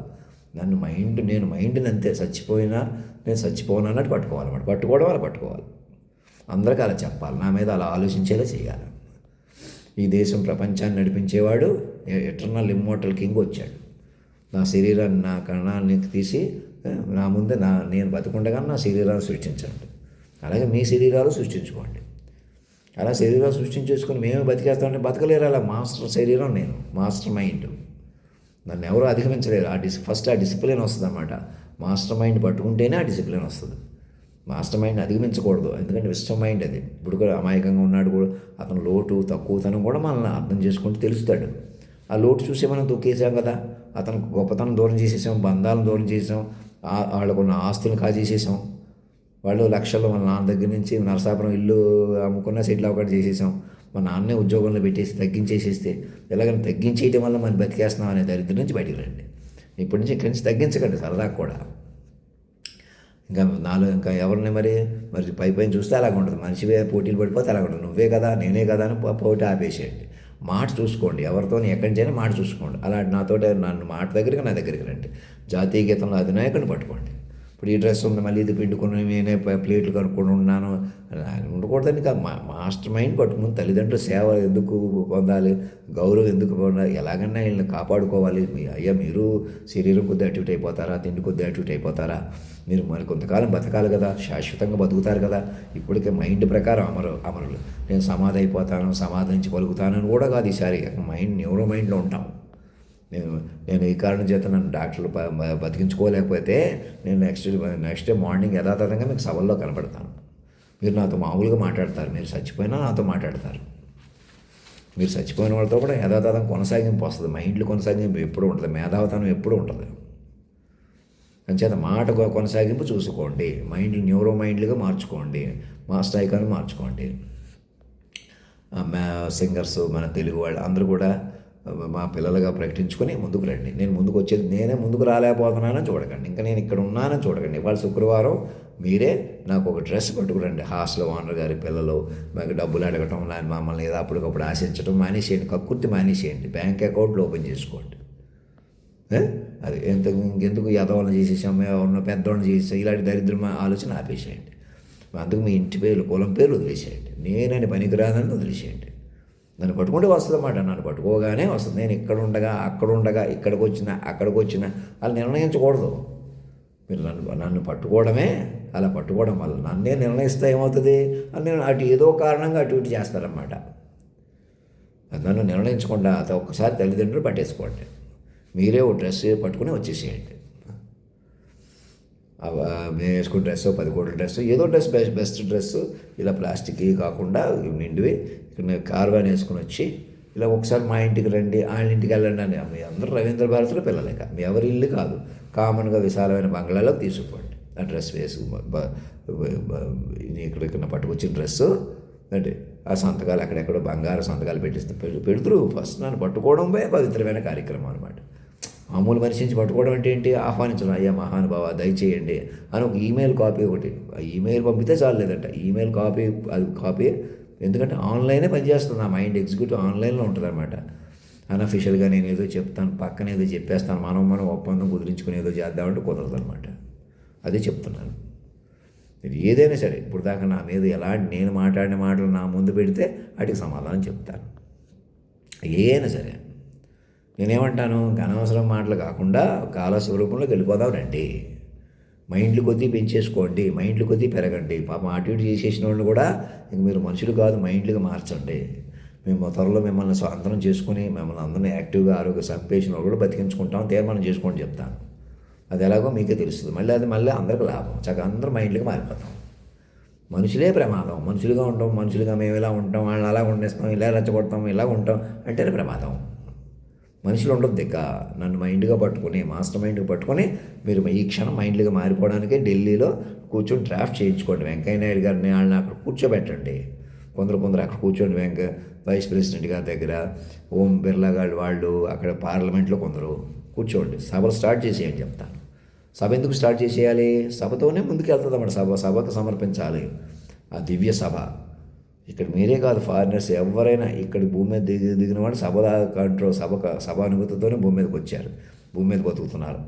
నేను మైండ్ని అంతే, నేను చచ్చిపోను అన్నట్టు పట్టుకోవాలన్నమాట. పట్టుకోవాలి. అందరికీ అలా చెప్పాలి, నా మీద అలా ఆలోచించేలా చేయాలి. ఈ దేశం ప్రపంచాన్ని నడిపించేవాడు ఎటర్నల్ ఇమ్మోర్టల్ కింగ్ వచ్చాడు. నా శరీరాన్ని, నా కణాన్ని తీసి నా ముందే నేను బతికుండగా నా శరీరాన్ని సృష్టించండి. అలాగే మీ శరీరాలు సృష్టించుకోండి. అలా శరీరాలు సృష్టించేసుకొని మేము బతికేస్తామంటే బతకలేరు. అలా మాస్టర్ శరీరం, నేను మాస్టర్ మైండ్. నన్ను ఎవరూ అధిగమించలేరు. ఫస్ట్ ఆ డిసిప్లిన్ వస్తుంది అన్నమాట. మాస్టర్ మైండ్ పట్టుకుంటేనే ఆ డిసిప్లిన్ వస్తుంది. మాస్టర్ మైండ్ని అధిగమించకూడదు, ఎందుకంటే విశ్వ మైండ్ అది. ఇప్పుడు కూడా అమాయకంగా ఉన్నాడు కూడా, అతను లోటు తక్కువతనం కూడా మనల్ని అర్థం చేసుకుంటూ తెలుస్తాడు. ఆ లోటు చూసే మనం తొక్కేసాం కదా. అతనికి గొప్పతనం దూరం చేసేసాం, బంధాలను దూరం చేసాం, వాళ్ళకున్న ఆస్తులను కాజేసేసాం. వాళ్ళు లక్షల్లో మన నాన్న దగ్గర నుంచి నరసాపురం ఇల్లు అమ్ముకున్న సెటిల్ అవ్వకుండా చేసేసాం. మా నాన్నే ఉద్యోగంలో పెట్టేసి తగ్గించేసేస్తే, ఎలాగైనా తగ్గించేయడం వల్ల మనం బతికేస్తున్నాం అనే దరిద్రం నుంచి బయటికి రండి. ఇప్పటి నుంచి ఇక్కడి నుంచి తగ్గించకండి సరదాగా కూడా. ఇంకా ఎవరిని మరి పైన చూస్తే అలాగ ఉంటుంది. మనిషివే పోటీలు పడిపోతే అలాగ ఉంటుంది. నువ్వే కదా, నేనే కదా అని పోటీ ఆపేసేయండి. మాట చూసుకోండి, ఎవరితో ఎక్కడి నుంచైనా మాట చూసుకోండి. అలా నన్ను మాట దగ్గరికి నా దగ్గరికి రండి. జాతీయ గీతంలో అధినాయకుడిని పట్టుకోండి. ఇప్పుడు ఈ డ్రెస్ ఉంది, మళ్ళీ ఇది పిండుకుని నేనే ప్లేట్లు కనుక్కొని ఉన్నాను ఉండకూడదని కాదు. మాస్టర్ మైండ్ పట్టుకుని తల్లిదండ్రుల సేవ ఎందుకు పొందాలి, గౌరవం ఎందుకు పొందాలి, ఎలాగన్నా వీళ్ళని కాపాడుకోవాలి. మీరు శరీరం కొద్ది అటు అయిపోతారా, తిండి కొద్ది అటు అయిపోతారా? మీరు మరి కొంతకాలం బతకాలి కదా, శాశ్వతంగా బతుకుతారు కదా. ఇప్పటికే మైండ్ ప్రకారం అమరులు. నేను సమాధి అయిపోతాను, సమాధించి పలుకుతానని కూడా కాదు. ఈసారి న్యూరో మైండ్లో ఉంటాం. నేను ఈ కారణం చేత నన్ను డాక్టర్లు బతికించుకోలేకపోతే నేను నెక్స్ట్ డే మార్నింగ్ యథాతథంగా మీకు సభల్లో కనపడతాను. మీరు నాతో మామూలుగా మాట్లాడతారు. మీరు చచ్చిపోయినా నాతో మాట్లాడతారు. మీరు చచ్చిపోయిన వాళ్ళతో కూడా యథాతథం కొనసాగింపు వస్తుంది. మైండ్లు కొనసాగింపు ఎప్పుడు ఉంటుంది, మేధావతనం ఎప్పుడు ఉంటుంది. అంచేత మాట కొనసాగింపు చూసుకోండి. మైండ్లు న్యూరో మైండ్లుగా మార్చుకోండి, మాస్టర్ ఐకాన్ మార్చుకోండి. సింగర్స్, మన తెలుగు వాళ్ళు అందరూ కూడా మా పిల్లలుగా ప్రకటించుకొని ముందుకు రండి. నేను ముందుకు వచ్చేది, నేనే ముందుకు రాలేకపోతున్నానని చూడకండి. ఇంకా నేను ఇక్కడ ఉన్నానని చూడకండి. ఇవాళ శుక్రవారం మీరే నాకు ఒక డ్రెస్ పట్టుకురండి. హాస్టల్ ఓనర్ గారి పిల్లలు మాకు డబ్బులు అడగటం, మమ్మల్ని ఏదో అప్పటికప్పుడు ఆశించడం మానేసేయండి. కక్కుర్తి మానేసేయండి. బ్యాంక్ అకౌంట్లు ఓపెన్ చేసుకోండి. అది ఇంకెందుకు యదవాళ్ళని చేసేసాం, ఎవరినో పెద్దవాళ్ళని చేసేసాం, ఇలాంటి దరిద్రం ఆలోచన ఆపేసేయండి. అందుకు మీ ఇంటి పేర్లు, కులం పేర్లు వదిలేసేయండి. నేనని పనికిరాదని వదిలేసేయండి. నన్ను పట్టుకుంటే వస్తుంది అన్నమాట. నన్ను పట్టుకోగానే వస్తుంది. నేను అక్కడ ఉండగా అక్కడికి వచ్చినా అలా నిర్ణయించకూడదు. మీరు నన్ను పట్టుకోవడమే, అలా పట్టుకోవడం వల్ల నన్నే నిర్ణయిస్తే ఏమవుతుంది, నేను అటు ఏదో కారణంగా అటు ఇటు చేస్తారన్నమాట. నన్ను నిర్ణయించకుండా ఒక్కసారి తల్లిదండ్రులు పట్టేసుకోండి. మీరే ఓ డ్రెస్ పట్టుకుని వచ్చేసేయండి. మేము వేసుకున్న డ్రెస్ 10 కోట్ల డ్రెస్, ఏదో డ్రెస్, బెస్ట్ డ్రెస్, ఇలా ప్లాస్టిక్ కాకుండా నిండివి ఇక్కడ కార్ వ్యాన్ వేసుకుని వచ్చి ఇలా ఒకసారి మా ఇంటికి రండి, వాళ్ళ ఇంటికి వెళ్ళండి అని. మీ అందరూ రవీంద్ర భారతిలో పిల్లలేక మీ ఎవరి ఇల్లు కాదు, కామన్గా విశాలమైన బంగ్లాలో తీసుకోండి. ఆ డ్రెస్ వేసు ఇక్కడ పట్టుకొచ్చిన డ్రెస్సు అంటే ఆ సంతకాలు ఎక్కడెక్కడో బంగారు సంతకాలు పెట్టిస్తే పెడుతురు. ఫస్ట్ నన్ను పట్టుకోవడమే పవిత్రమైన కార్యక్రమం అనమాట. మామూలు మనిషి నుంచి పట్టుకోవడం అంటే ఏంటి? ఆహ్వానించడం, అయ్యా మహానుభావ దయచేయండి అని ఒక ఈమెయిల్ కాపీ ఒకటి, ఆ ఈమెయిల్ పంపితే చాలు. లేదంట ఈమెయిల్ కాపీ, అది కాపీ. ఎందుకంటే ఆన్లైనే పనిచేస్తుంది, నా మైండ్ ఎగ్జిక్యూటివ్ ఆన్లైన్లో ఉంటుంది అనమాట. అన్అఫిషియల్గా నేను ఏదో చెప్తాను, పక్కన ఏదో చెప్పేస్తాను, మనం ఒప్పందం కుదిరించుకుని ఏదో చేద్దామంటే కుదరదు అనమాట. అదే చెప్తున్నాను. ఇది ఏదైనా సరే ఇప్పుడు దాకా నా మీద ఎలాంటి నేను మాట్లాడిన మాటలు నా ముందు పెడితే వాటికి సమాధానం చెప్తాను. ఏదైనా సరే నేనేమంటాను, అనవసరం మాటలు కాకుండా కాలస్వరూపంలోకి వెళ్ళిపోదాం రండి. మైండ్లు కొద్దీ పెంచేసుకోండి, మైండ్లు కొద్దీ పెరగండి. పాపం అటు ఇటు చేసేసిన వాళ్ళు కూడా ఇంక మీరు మనుషులు కాదు, మైండ్లుగా మార్చండి. మేము త్వరలో మిమ్మల్ని స్వాతంత్రం చేసుకుని మిమ్మల్ని అందరినీ యాక్టివ్గా ఆరోగ్య సంపేషన్ వాళ్ళు కూడా బతికించుకుంటాం, తీర్మానం చేసుకోండి చెప్తాను. అది ఎలాగో మీకే తెలుస్తుంది. మళ్ళీ అందరికి లాభం, చక్కగా అందరూ మైండ్లుగా మారిపోతాం. మనుషులే ప్రమాదం. మనుషులుగా ఉంటాం, మనుషులుగా మేము ఇలా ఉంటాం, వాళ్ళని అలా ఉండేస్తాం, ఇలా రెచ్చగొడతాం, ఇలా ఉంటాం అంటేనే ప్రమాదం. మనుషులు ఉండొద్దు. ఇక నన్ను మైండ్గా పట్టుకుని, మాస్టర్ మైండ్గా పట్టుకొని మీరు ఈ క్షణం మైండ్లుగా మారిపోవడానికి ఢిల్లీలో కూర్చొని డ్రాఫ్ట్ చేయించుకోండి. వెంకయ్య నాయుడు గారిని వాళ్ళని అక్కడ కూర్చోబెట్టండి. కొందరు అక్కడ కూర్చొని వైస్ ప్రెసిడెంట్ గారి దగ్గర, ఓం బిర్లా గారు వాళ్ళు అక్కడ పార్లమెంట్లో కొందరు కూర్చోండి. సభలు స్టార్ట్ చేసేయండి చెప్తాను. సభ ఎందుకు స్టార్ట్ చేసేయాలి? సభతోనే ముందుకు వెళ్తుంది అన్నమాట. సభకు సమర్పించాలి ఆ దివ్య సభ. ఇక్కడ మీరే కాదు, ఫారినర్స్ ఎవరైనా ఇక్కడ భూమి మీద దిగిన వాడు సభానుభూతితోనే భూమి మీదకి వచ్చారు, భూమి మీద బతుకుతున్నారు.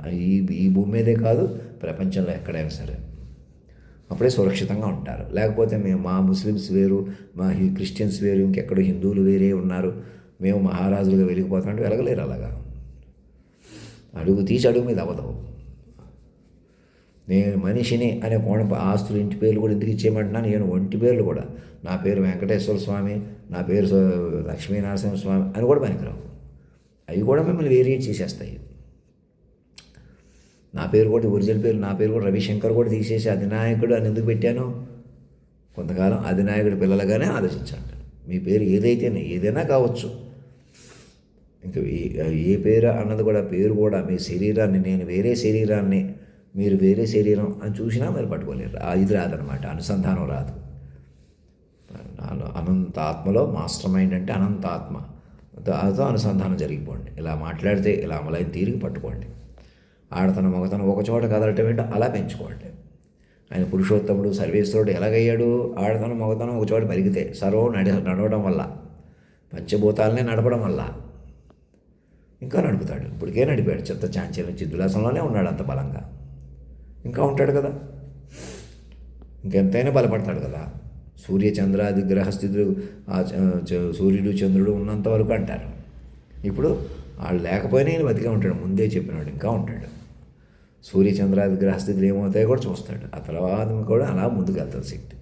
ఈ భూమి మీదే కాదు, ప్రపంచంలో ఎక్కడైనా సరే. అప్పుడే సురక్షితంగా ఉంటారు. లేకపోతే మా ముస్లిమ్స్ వేరు, మా క్రిస్టియన్స్ వేరు, ఇంకెక్కడో హిందువులు వేరే ఉన్నారు, మేము మహారాజులుగా వెలిగిపోతామంటే వెలగలేరు. అలాగా అడుగు మీద అవ్వదు. నేను మనిషిని అనే ఆస్తులు, ఇంటి పేర్లు కూడా ఎందుకు ఇచ్చేయమంటున్నాను. నేను ఒంటి పేర్లు కూడా, నా పేరు వెంకటేశ్వర స్వామి, నా పేరు లక్ష్మీనరసింహ స్వామి అని కూడా పనికిరావు. అవి కూడా మిమ్మల్ని వేరియేట్ చేసేస్తాయి. నా పేరు కూడా ఒరిజినల్ పేరు, నా పేరు కూడా రవిశంకర్ కూడా తీసేసి అధినాయకుడు అని ఎందుకు పెట్టాను? కొంతకాలం అధినాయకుడి పిల్లలుగానే ఆలోచించండి. మీ పేరు ఏదైనా కావచ్చు. ఇంకా ఏ పేరు అన్నది కూడా, పేరు కూడా మీ శరీరాన్ని, నేను వేరే శరీరాన్ని, మీరు వేరే శరీరం అని చూసినా మీరు పట్టుకోలేరు. ఇది రాదనమాట, అనుసంధానం రాదు. అనంత ఆత్మలో మాస్టర్ మైండ్ అంటే అనంత ఆత్మ, దాంతో అనుసంధానం జరిగిపోండి. ఇలా మాట్లాడితే ఇలా అమలైన తీరిగి పట్టుకోండి. ఆడతన మగతనం ఒకచోట కదలటం ఏంటో అలా పెంచుకోండి. ఆయన పురుషోత్తముడు సర్వేశ్వరుడు ఎలాగయ్యాడు? ఆడతనం మగతనం ఒకచోట పెరిగితే, సర్వం నడవడం వల్ల, పంచభూతాలనే నడపడం వల్ల ఇంకా నడుపుతాడు. ఇప్పటికే నడిపాడు. చిత్త చాంచల్యం చిద్దులాసంలోనే ఉన్నాడు అంత బలంగా, ఇంకా ఉంటాడు కదా, ఇంకెంతైనా బలపడతాడు కదా. సూర్యచంద్రాది గ్రహస్థితులు, సూర్యుడు చంద్రుడు ఉన్నంత వరకు అంటారు. ఇప్పుడు వాళ్ళు లేకపోయినా ఈయన బతికే ఉంటాడు. ముందే చెప్పినాడు, ఇంకా ఉంటాడు. సూర్యచంద్రాది గ్రహస్థితులు ఏమవుతాయో కూడా చూస్తాడు. ఆ తర్వాత కూడా అలా ముందుకు వెళ్తాడు శక్తి.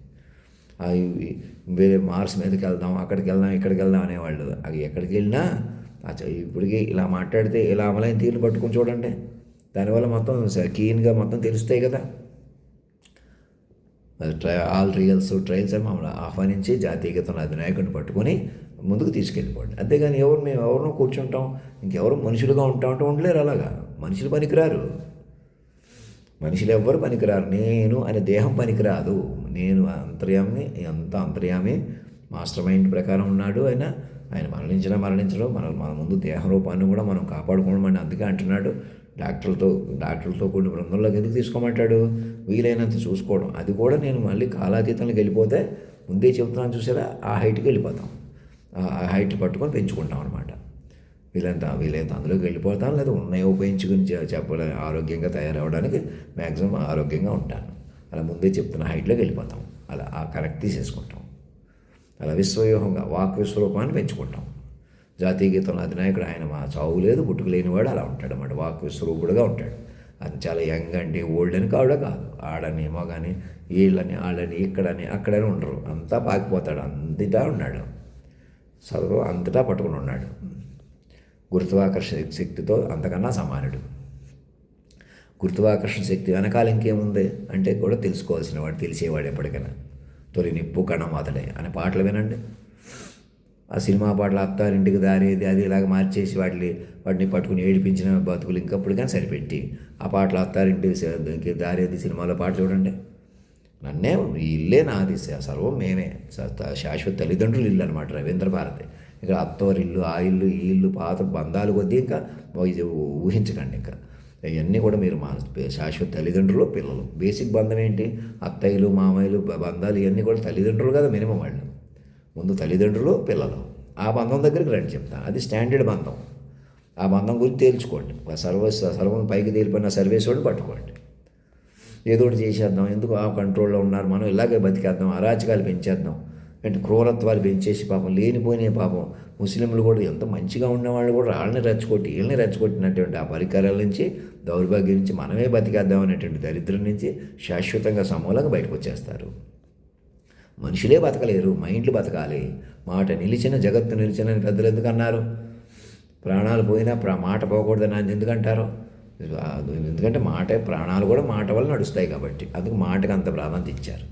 వేరే మార్స్ మీదకి వెళ్దాం, అక్కడికి వెళ్దాం, ఇక్కడికి వెళ్దాం అనేవాళ్ళు. అవి ఎక్కడికి వెళ్ళినా ఇప్పటికీ ఇలా మాట్లాడితే ఇలా అమలైన తీరును పట్టుకొని చూడండి. దానివల్ల మొత్తం కీన్గా మొత్తం తెలుస్తాయి కదా. ఆల్ ట్రయల్స్ అని మమ్మల్ని ఆహ్వానించి జాతీయతను అధినాయకుడిని పట్టుకొని ముందుకు తీసుకెళ్ళిపోండి. అంతేగాని మేము ఎవరినో కూర్చుంటాం, ఇంకెవరు మనుషులుగా ఉంటామంటే ఉండలేరు. అలాగా మనుషులు పనికిరారు, మనుషులు ఎవ్వరు పనికిరారు. నేను అనే దేహం పనికిరాదు. నేను అంతర్యామి, అంత అంతర్యామి మాస్టర్ మైండ్ ప్రకారం ఉన్నాడు. ఆయన మరణించడం మన ముందు దేహ రూపాన్ని కూడా మనం కాపాడుకోవడం అని అందుకే అంటున్నాడు. డాక్టర్లతో కూడిన బృందంలోకి ఎందుకు తీసుకోమంటాడు? వీలైనంత చూసుకోవడం. అది కూడా నేను మళ్ళీ కాలాతీతంలోకి వెళ్ళిపోతే, ముందే చెబుతున్నాను చూసారా, ఆ హైట్కి వెళ్ళిపోతాం. ఆ హైట్ పట్టుకొని పెంచుకుంటాం అనమాట. వీలైనంత అందులోకి వెళ్ళిపోతాను, లేదా ఉన్నాయో ఉపయోగించుకుని చెప్పడం, ఆరోగ్యంగా తయారవడానికి మ్యాక్సిమం ఆరోగ్యంగా ఉంటాను. అలా ముందే చెప్తున్న హైట్లోకి వెళ్ళిపోతాం. అలా ఆ కరెక్ట్ తీసేసుకుంటాం. అలా విశ్వవ్యూహంగా వాక్ విశ్వరూపాన్ని పెంచుకుంటాం. జాతీయ గీతంలో అధినాయకుడు ఆయన మా చావు లేదు పుట్టుకు లేనివాడు అలా ఉంటాడు అన్నమాట. వాక్ విశ్వరూపుడుగా ఉంటాడు. అది చాలా యంగ్ అంటే ఓల్డ్ అని కావడా కాదు, ఆడని మగని వీళ్ళని వాళ్ళని ఇక్కడని అక్కడని ఉండరు, అంతా పాకిపోతాడు. అంతటా ఉన్నాడు, సర్వం అంతటా పట్టుకుని ఉన్నాడు. గురుత్వాకర్షణ శక్తితో అంతకన్నా సమానుడు. గురుత్వాకర్షణ శక్తి వెనకాల ఇంకేముంది అంటే కూడా తెలుసుకోవాల్సిన వాడు, తెలిసేవాడు ఎప్పటికైనా. తొలి నిప్పు కణం అతడే అనే పాటలు వినండి. ఆ సినిమా పాటలు అత్తారింటికి దారేది అది ఇలాగ మార్చేసి వాటిని పట్టుకుని ఏడిపించిన బతుకులు ఇంకప్పుడు కానీ సరిపెట్టి ఆ పాటలు అత్తారింటికి దారేది సినిమాలో పాట చూడండి. నన్నే ఈ ఇల్లే నాది, సర్వం మేమే, శాశ్వత తల్లిదండ్రులు ఇల్లు అనమాట రవీంద్ర భారతి. ఇక్కడ అత్తవారి ఇల్లు, ఆ ఇల్లు, ఈ ఇల్లు, పాత బంధాలు కొద్దీ ఇంకా ఇది ఊహించకండి. ఇంకా ఇవన్నీ కూడా మీరు మా శాశ్వత తల్లిదండ్రులు, పిల్లలు. బేసిక్ బంధం ఏంటి? అత్తయ్యలు, మామయ్యలు బంధాలు ఇవన్నీ కూడా తల్లిదండ్రులు కదా మినిమం. వాళ్ళు ముందు తల్లిదండ్రులు, పిల్లలు. ఆ బంధం దగ్గరికి రండి చెప్తాను. అది స్టాండర్డ్ బంధం. ఆ బంధం గురించి తేల్చుకోండి. సర్వం పైకి తేలిపోయిన సర్వేశ్వరుడు పట్టుకోండి. ఏదో ఒకటి చేసేద్దాం, ఎందుకు ఆ కంట్రోల్లో ఉన్నారు, మనం ఇలాగే బతికేద్దాం, అరాచకాలు పెంచేద్దాం అంటే క్రూరత్వాలు పెంచేసి పాపం లేనిపోయినాయి. పాపం ముస్లింలు కూడా ఎంత మంచిగా ఉన్నవాళ్ళు కూడా వీళ్ళని రెచ్చగొట్టినటువంటి ఆ పరికరాల నుంచి, దౌర్భాగ్యం నుంచి మనమే బతికేద్దాం అనేటువంటి దరిద్రం నుంచి శాశ్వతంగా సమూలంగా బయటకు వచ్చేస్తారు. మనుషులే బతకలేరు, మైండ్లు బతకాలి. మాట నిలిచిన జగత్తు నిలిచిన పెద్దలు ఎందుకు అన్నారు? ప్రాణాలు పోయినా మాట పోకూడదని ఆయన ఎందుకంటారు? ఎందుకంటే ప్రాణాలు కూడా మాట వల్ల నడుస్తాయి కాబట్టి. అందుకు మాటకు అంత ప్రాధాన్యత ఇచ్చారు.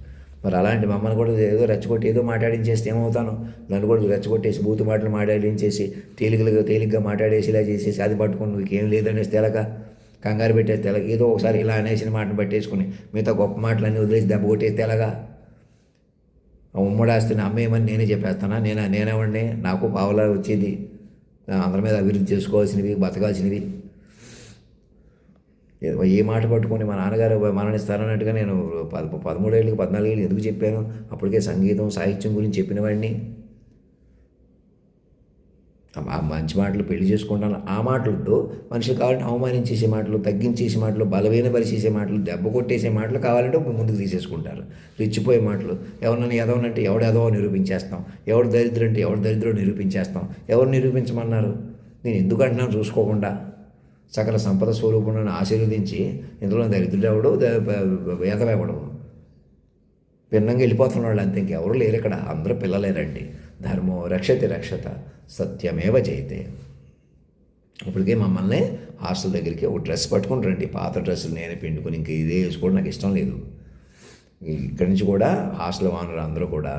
మరి అలాంటి మమ్మల్ని కూడా ఏదో రెచ్చగొట్టి ఏదో మాట్లాడించేస్తే ఏమవుతాను? నన్ను కూడా రెచ్చగొట్టేసి బూతు మాటలు మాట్లాడించేసి తేలిగ్గా మాట్లాడేసి ఇలా చేసేసి అది పట్టుకుని నీకేం లేదనేసి తెలక కంగారు పెట్టేసి తెలక ఏదో ఒకసారి ఇలా అనేసిన మాటను పట్టేసుకుని మిగతా గొప్ప మాటలన్నీ వదిలేసి దెబ్బ కొట్టేసి తెలగా ఉమ్మడాస్తిని అమ్మేయమని నేనే చెప్పేస్తానా? నేనేవండి, నాకు పావలా వచ్చేది, అందరి మీద అభివృద్ధి చేసుకోవాల్సినవి, బతకాల్సినవి. ఏ మాట పట్టుకొని మా నాన్నగారు మరణిస్తారన్నట్టుగా నేను 13 ఏళ్ళకి 14 ఏళ్ళు ఎందుకు చెప్పాను? అప్పటికే సంగీతం సాహిత్యం గురించి చెప్పిన వాడిని. ఆ మంచి మాటలు పెళ్లి చేసుకుంటాను ఆ మాటలతో మనిషి కావాలంటే అవమానించేసే మాటలు, తగ్గించేసే మాటలు, బలమైన పరిచేసే మాటలు, దెబ్బ కొట్టేసే మాటలు కావాలంటే ముందుకు తీసేసుకుంటారు. రెచ్చిపోయే మాటలు, ఎవరినైనా ఎదవనంటే ఎవడు ఎదవో నిరూపించేస్తాం, ఎవడు దరిద్రం అంటే ఎవడు దరిద్రం నిరూపించేస్తాం. ఎవరు నిరూపించమన్నారు? నేను ఎందుకు అంటున్నాను చూసుకోకుండా. సకల సంపద స్వరూపులను ఆశీర్వదించి ఇందులో దరిద్రుడు ఎవడు, వేదవెవడు, భిన్నంగా వెళ్ళిపోతున్న వాళ్ళు అంతే. ఇంకెవరు లేరు ఇక్కడ, అందరూ పిల్లలేరండి. ధర్మో రక్షతి రక్షత సత్యమేవ జయతే. ఇప్పటికే మమ్మల్ని హాస్టల్ దగ్గరికి ఒక డ్రెస్ పట్టుకుని రండి, పాత డ్రెస్సులు నేనే పిండుకొని ఇంక ఇదే వేసుకోవడం నాకు ఇష్టం లేదు. ఇక్కడి నుంచి కూడా హాస్టల్ ఓనర్ అందరూ కూడా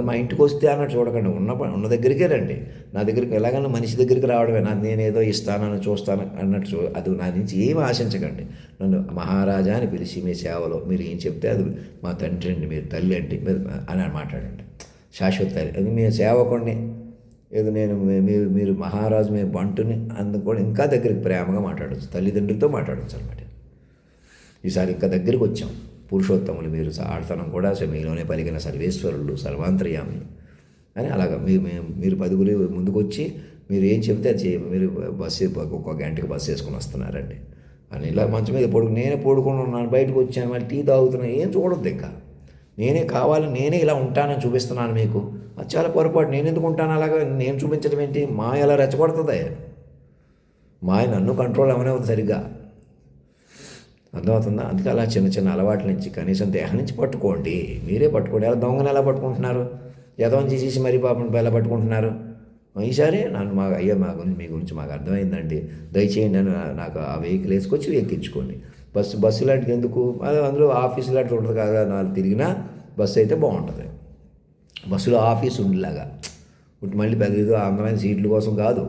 మా ఇంటికి వస్తే అన్నట్టు చూడకండి, ఉన్న దగ్గరికే రండి. నా దగ్గరికి ఎలాగన్నా మనిషి దగ్గరికి రావడమే, నేనేదో ఇస్తానని చూస్తాను అన్నట్టు అది నా నుంచి ఏమి ఆశించకండి. నన్ను మహారాజా అని పిలిచి మీ సేవలో మీరు ఏం చెప్తే అది మా తండ్రి అండి, మీరు తల్లి అండి అని మాట్లాడండి. శాశ్వత తల్లి అది మీ సేవకుడిని, ఏదో మీరు మహారాజు మీ బంటుని అందుకు కూడా ఇంకా దగ్గరికి ప్రేమగా మాట్లాడవచ్చు, తల్లిదండ్రులతో మాట్లాడవచ్చు అనమాట. ఈసారి ఇంకా దగ్గరికి వచ్చాం. పురుషోత్తములు మీరు ఆడతనం కూడా మీలోనే పలికిన సర్వేశ్వరులు, సర్వాంతర్యామి అని అలాగా మీరు 10 ముందుకు వచ్చి మీరు ఏం చెప్తే అది మీరు ఒక్కొక్క గంటకి బస్సు వేసుకొని వస్తున్నారండి అని ఇలా మంచం మీద నేనే పడుకుని ఉన్నాను, బయటకు వచ్చాను, మళ్ళీ టీ తాగుతున్నాను, ఏం చూడొద్దు ఇంకా. నేనే కావాలి, నేనే ఇలా ఉంటానని చూపిస్తున్నాను మీకు. అది చాలా పొరపాటు. నేను ఎందుకు ఉంటాను అలాగా? నేను చూపించడం ఏంటి? మాయ ఎలా రెచ్చగొడుతుంది? మాయ నన్ను కంట్రోల్ అవ్వనివ్వదు సరిగ్గా, అర్థమవుతుందా? అందుకే అలా చిన్న చిన్న అలవాట్ల నుంచి కనీసం దేహం నుంచి పట్టుకోండి. మీరే పట్టుకోండి. ఎలా దొంగను ఎలా పట్టుకుంటున్నారు? యదవం చేసేసి మరీ పాపం ఎలా పట్టుకుంటున్నారు? ఈసారి మీ గురించి మాకు అర్థమైందండి, దయచేయండి అని నాకు ఆ వెహికల్ వేసుకొచ్చి ఎక్కించుకోండి. బస్సు లాంటిది ఎందుకు? అందులో ఆఫీసు లాంటిది ఉంటుంది కదా, 4 తిరిగినా బస్సు అయితే బాగుంటుంది. బస్సులో ఆఫీస్ ఉండేలాగా మళ్ళీ పెద్ద అందమైన సీట్ల కోసం కాదు,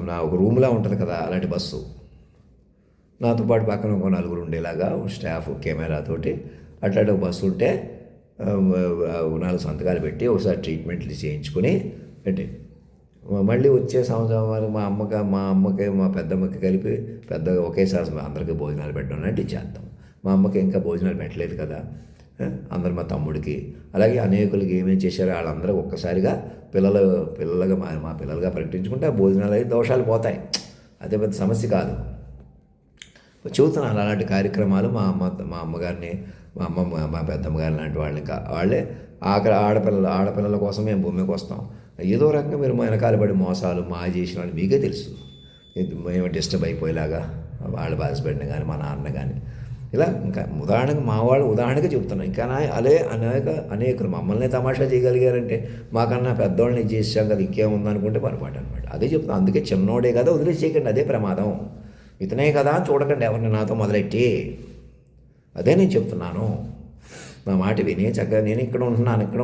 నా ఒక రూమ్లా ఉంటుంది కదా అలాంటి బస్సు. నాతో పాటు పక్కన ఒక 4 ఉండేలాగా స్టాఫ్ కెమెరాతోటి అట్లాంటి ఒక బస్సు ఉంటే 4 సంతకాలు పెట్టి ఒకసారి ట్రీట్మెంట్లు చేయించుకొని పెట్టి మళ్ళీ వచ్చే సంవత్సరం మా అమ్మకి మా పెద్దమ్మకి కలిపి పెద్దగా ఒకేసారి అందరికీ భోజనాలు పెట్టడం అంటే చేద్దాం. మా అమ్మకి ఇంకా భోజనాలు పెట్టలేదు కదా, అందరు మా తమ్ముడికి అలాగే అనేకులకి ఏమేమి చేశారో వాళ్ళందరూ ఒక్కసారిగా పిల్లలుగా మా పిల్లలుగా ప్రకటించుకుంటే ఆ భోజనాలు అయితే దోషాలు పోతాయి. అదే పెద్ద సమస్య కాదు. చూస్తున్నాను అలాంటి కార్యక్రమాలు మా అమ్మగారిని, మా అమ్మమ్మ, మా పెద్దమ్మ గారి లాంటి వాళ్ళే ఆడపిల్లల కోసం మేము భూమికి వస్తాం. ఏదో రకంగా మీరు మా వెనకాల పడి మోసాలు చేసిన వాళ్ళు మీకే తెలుసు. మేము డిస్టర్బ్ అయిపోయేలాగా వాళ్ళ బాధపడిన కానీ మా నాన్న కానీ ఇలా ఇంకా ఉదాహరణగా చెప్తున్నాం. ఇంకా అదే అనేకులు మమ్మల్ని తమాషా చేయగలిగారంటే మాకన్నా పెద్దవాళ్ళని చేసాం కదా ఇంకేముందనుకుంటే పొరపాటు అనమాట. అదే చెప్తాను. అందుకే చిన్నోడే కదా వదిలేసేయకండి, అదే ప్రమాదం. ఇతనే కదా చూడకండి ఎవరిని నాతో మొదలెట్టి, అదే నేను చెప్తున్నాను. నా మాట విని చక్కగా నేను ఇక్కడ ఉంటున్నాను అక్కడ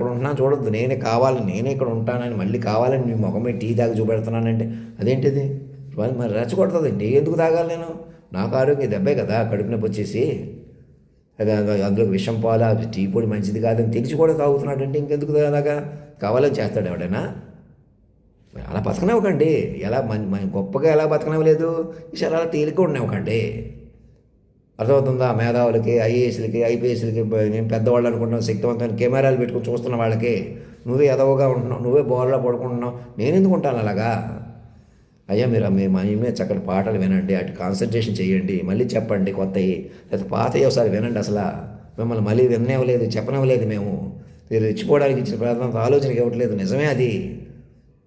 ఉంటున్నాను చూడొద్దు. నేనే ఇక్కడ ఉంటానని మళ్ళీ కావాలని మీ ముఖమే టీ తాగి చూపెడుతున్నానంటే అదేంటిది? మరి రెచ్చగొడుతుందండి. ఎందుకు తాగాలి నేను? నాకు ఆరోగ్యం దెబ్బే కదా, కడుపు నొప్పి వచ్చేసి. అది అందులో విషం పాలు, టీ పొడి మంచిది కాదని తెలిసి కూడా తాగుతున్నాడంటే ఇంకెందుకు అలాగా కావాలని చేస్తాడు ఎవడైనా? అలా బతకనివ్వకండి. ఎలా గొప్పగా ఎలా బతకనివ్వలేదు, ఈసారి అలా తేలిక ఉండనివ్వకండి. అర్థమవుతుందా? మేధావులకి, ఐఏఎస్లకి, ఐపీఎస్లకి, నేను పెద్దవాళ్ళు అనుకుంటున్నాను, శక్తివంతమైన కెమెరాలు పెట్టుకుని చూస్తున్న వాళ్ళకి నువ్వే ఎదవగా ఉంటున్నావు, నువ్వే బోర్లా పడుకుంటున్నావు, నేను ఎందుకు ఉంటాను అలాగా? అయ్యా మీరు మీద చక్కటి పాటలు వినండి, అటు కాన్సన్ట్రేషన్ చేయండి, మళ్ళీ చెప్పండి కొత్తవి, లేకపోతే పాతవి ఒకసారి వినండి. అసలు మిమ్మల్ని మళ్ళీ విననివ్వలేదు, చెప్పనివ్వలేదు మేము. మీరు రెచ్చిపోవడానికి ఇచ్చిన ప్రాధాన్యత ఆలోచనకి ఇవ్వట్లేదు, నిజమే అది.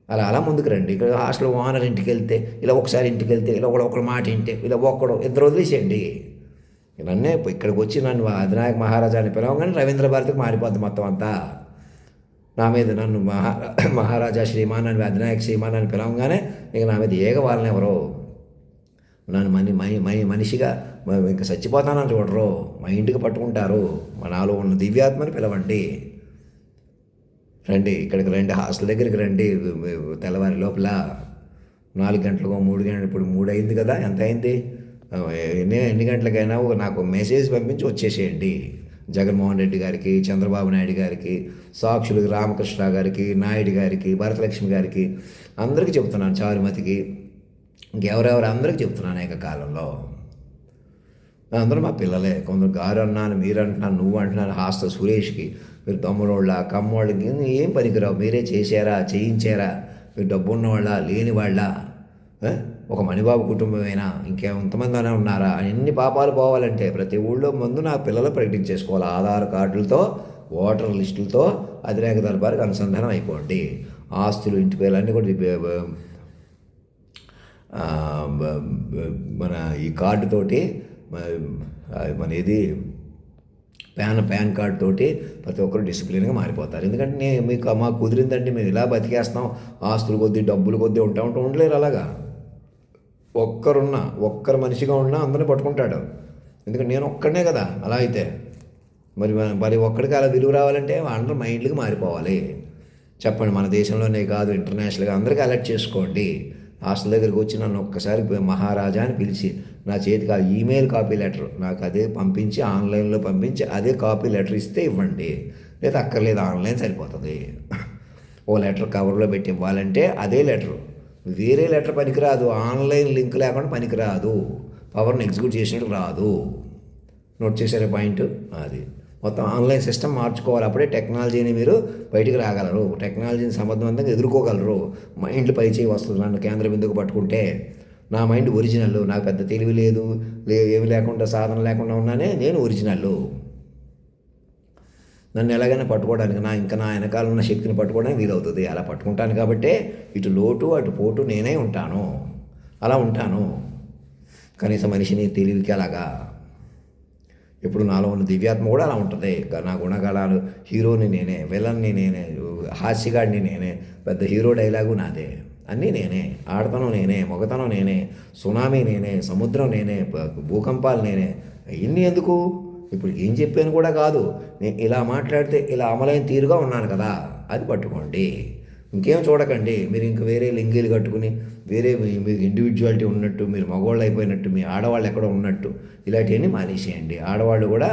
అలా ముందుకు రండి. ఇక్కడ హాస్టల్ ఓనర్ ఇంటికి వెళ్తే ఇలా, ఒకసారి ఇంటికి వెళ్తే ఇలా, ఒకళ్ళ మాట వింటే ఇలా, ఇద్దరు వదిలేసేయండి. నన్నే ఇక్కడికి వచ్చి నన్ను అధినాయక మహారాజా అని పిలవగానే రవీంద్ర భారతికి మారిపోద్ది మొత్తం అంతా. నా మీద నన్ను మహారాజా శ్రీమాన్ అని, అధినాయక శ్రీమాన్ అని పిలవగానే ఇక నా మీద వాళ్ళని ఎవరో నన్ను మనిషిగా ఇంకా చచ్చిపోతానని చూడరు, మా ఇంటికి పట్టుకుంటారు. నాలో ఉన్న దివ్యాత్మని పిలవండి, రండి ఇక్కడికి రండి, హాస్టల్ దగ్గరికి రండి. తెల్లవారి లోపల 4 గంటలకో 3 గంటలు, ఇప్పుడు 3 అయింది కదా, ఎంత అయింది? ఎన్ని గంటలకైనా నాకు మెసేజ్ పంపించి వచ్చేసేయండి. జగన్మోహన్ రెడ్డి గారికి, చంద్రబాబు నాయుడు గారికి, సాక్షులకి రామకృష్ణ గారికి, నాయుడు గారికి, భరతలక్ష్మి గారికి, అందరికీ చెప్తున్నాను, చారుమతికి, ఇంకెవరెవరు అందరికీ చెప్తున్నాను ఏకకాలంలో. అందరూ మా పిల్లలే. కొందరు గారు అన్నాను, మీరు అంటున్నాను, నువ్వు అంటున్నాను, హాస్టల్ సురేష్కి, మీరు తమ్ముడోళ్ళ కమ్మోళ్ళకి ఏం పనికిరావు, మీరే చేశారా, చేయించారా, మీరు డబ్బు ఉన్నవాళ్ళ లేని వాళ్ళ, ఒక మణిబాబు కుటుంబమైనా ఇంకెంతమంది అనే ఉన్నారా? ఎన్ని పాపాలు పోవాలంటే ప్రతి ఊళ్ళో ముందు నా పిల్లలు ప్రకటించేసుకోవాలి. ఆధార్ కార్డులతో, ఓటర్ లిస్టులతో అధినాయక దర్బార్కి అనుసంధానం అయిపోండి. ఆస్తులు, ఇంటి పేర్లన్నీ కూడా మన ఈ కార్డుతోటి, మన ఇది పాన్ కార్డ్ తోటి ప్రతి ఒక్కరు డిసిప్లిన్గా మారిపోతారు. ఎందుకంటే మాకు కుదిరిందండి, మేము ఇలా బతికేస్తాం, ఆస్తులు కొద్దీ డబ్బులు కొద్దీ ఉంటామంటే ఉండలేరు. అలాగా ఒక్కరు మనిషిగా ఉన్నా అందరినీ పట్టుకుంటాడు. ఎందుకంటే నేను ఒక్కడనే కదా. అలా అయితే మరి ఒక్కడికి అలా విలువ రావాలంటే అందరూ మైండ్లకి మారిపోవాలి. చెప్పండి, మన దేశంలోనే కాదు, ఇంటర్నేషనల్గా అందరికీ అలర్ట్ చేసుకోండి. హాస్టల్ దగ్గరికి వచ్చి నన్ను ఒక్కసారి మహారాజా అని పిలిచి నా చేతికి ఆ ఈమెయిల్ కాపీ లెటర్ నాకు అదే పంపించి, ఆన్లైన్లో పంపించి అదే కాపీ లెటర్ ఇస్తే ఇవ్వండి, లేదా అక్కర్లేదు, ఆన్లైన్ సరిపోతుంది. ఓ లెటర్ కవర్లో పెట్టి ఇవ్వాలంటే అదే లెటరు, వేరే లెటర్ పనికిరాదు. ఆన్లైన్ లింక్ లేకుండా పనికిరాదు, పవర్ని ఎగ్జిక్యూట్ చేసినట్టు రాదు. నోట్ చేశారే పాయింట్? అది మొత్తం ఆన్లైన్ సిస్టమ్ మార్చుకోవాలి. అప్పుడే టెక్నాలజీని మీరు బయటికి రాగలరు, టెక్నాలజీని సమర్థవంతంగా ఎదుర్కోగలరు. మైండ్ పైచేయి వస్తుంది. నన్ను కేంద్ర బిందుకు పట్టుకుంటే నా మైండ్ ఒరిజినల్, నాకు పెద్ద తెలివి లేదు, ఏమి లేకుండా, సాధన లేకుండా ఉన్నానే నేను ఒరిజినల్. నన్ను ఎలాగైనా పట్టుకోవడానికి నా వెనకాల ఉన్న శక్తిని పట్టుకోవడానికి వీలవుతుంది. అలా పట్టుకుంటాను కాబట్టే ఇటు లోటు అటు పోటు నేనే ఉంటాను. అలా ఉంటాను. కనీసం మనిషిని తెలివికి అలాగా ఇప్పుడు నాలో ఉన్న దివ్యాత్మ కూడా అలా ఉంటుంది. నా గుణగణాలు, హీరోని నేనే, విలన్ని నేనే, హాస్యగాడిని నేనే, పెద్ద హీరో డైలాగు నాదే, అన్నీ నేనే, ఆడతనం నేనే, మొగతనం నేనే, సునామీ నేనే, సముద్రం నేనే, భూకంపాలు నేనే. ఇన్ని ఎందుకు? ఇప్పుడు ఏం చెప్పాను కూడా కాదు, నేను ఇలా మాట్లాడితే ఇలా అమలైన తీరుగా ఉన్నాను కదా, అది పట్టుకోండి. ఇంకేం చూడకండి. మీరు ఇంక వేరే లింగీలు కట్టుకుని వేరే మీకు ఇండివిజువాలిటీ ఉన్నట్టు, మీరు మగవాళ్ళు అయిపోయినట్టు, మీ ఆడవాళ్ళు ఎక్కడో ఉన్నట్టు ఇలాంటివన్నీ మానేసేయండి. ఆడవాళ్ళు కూడా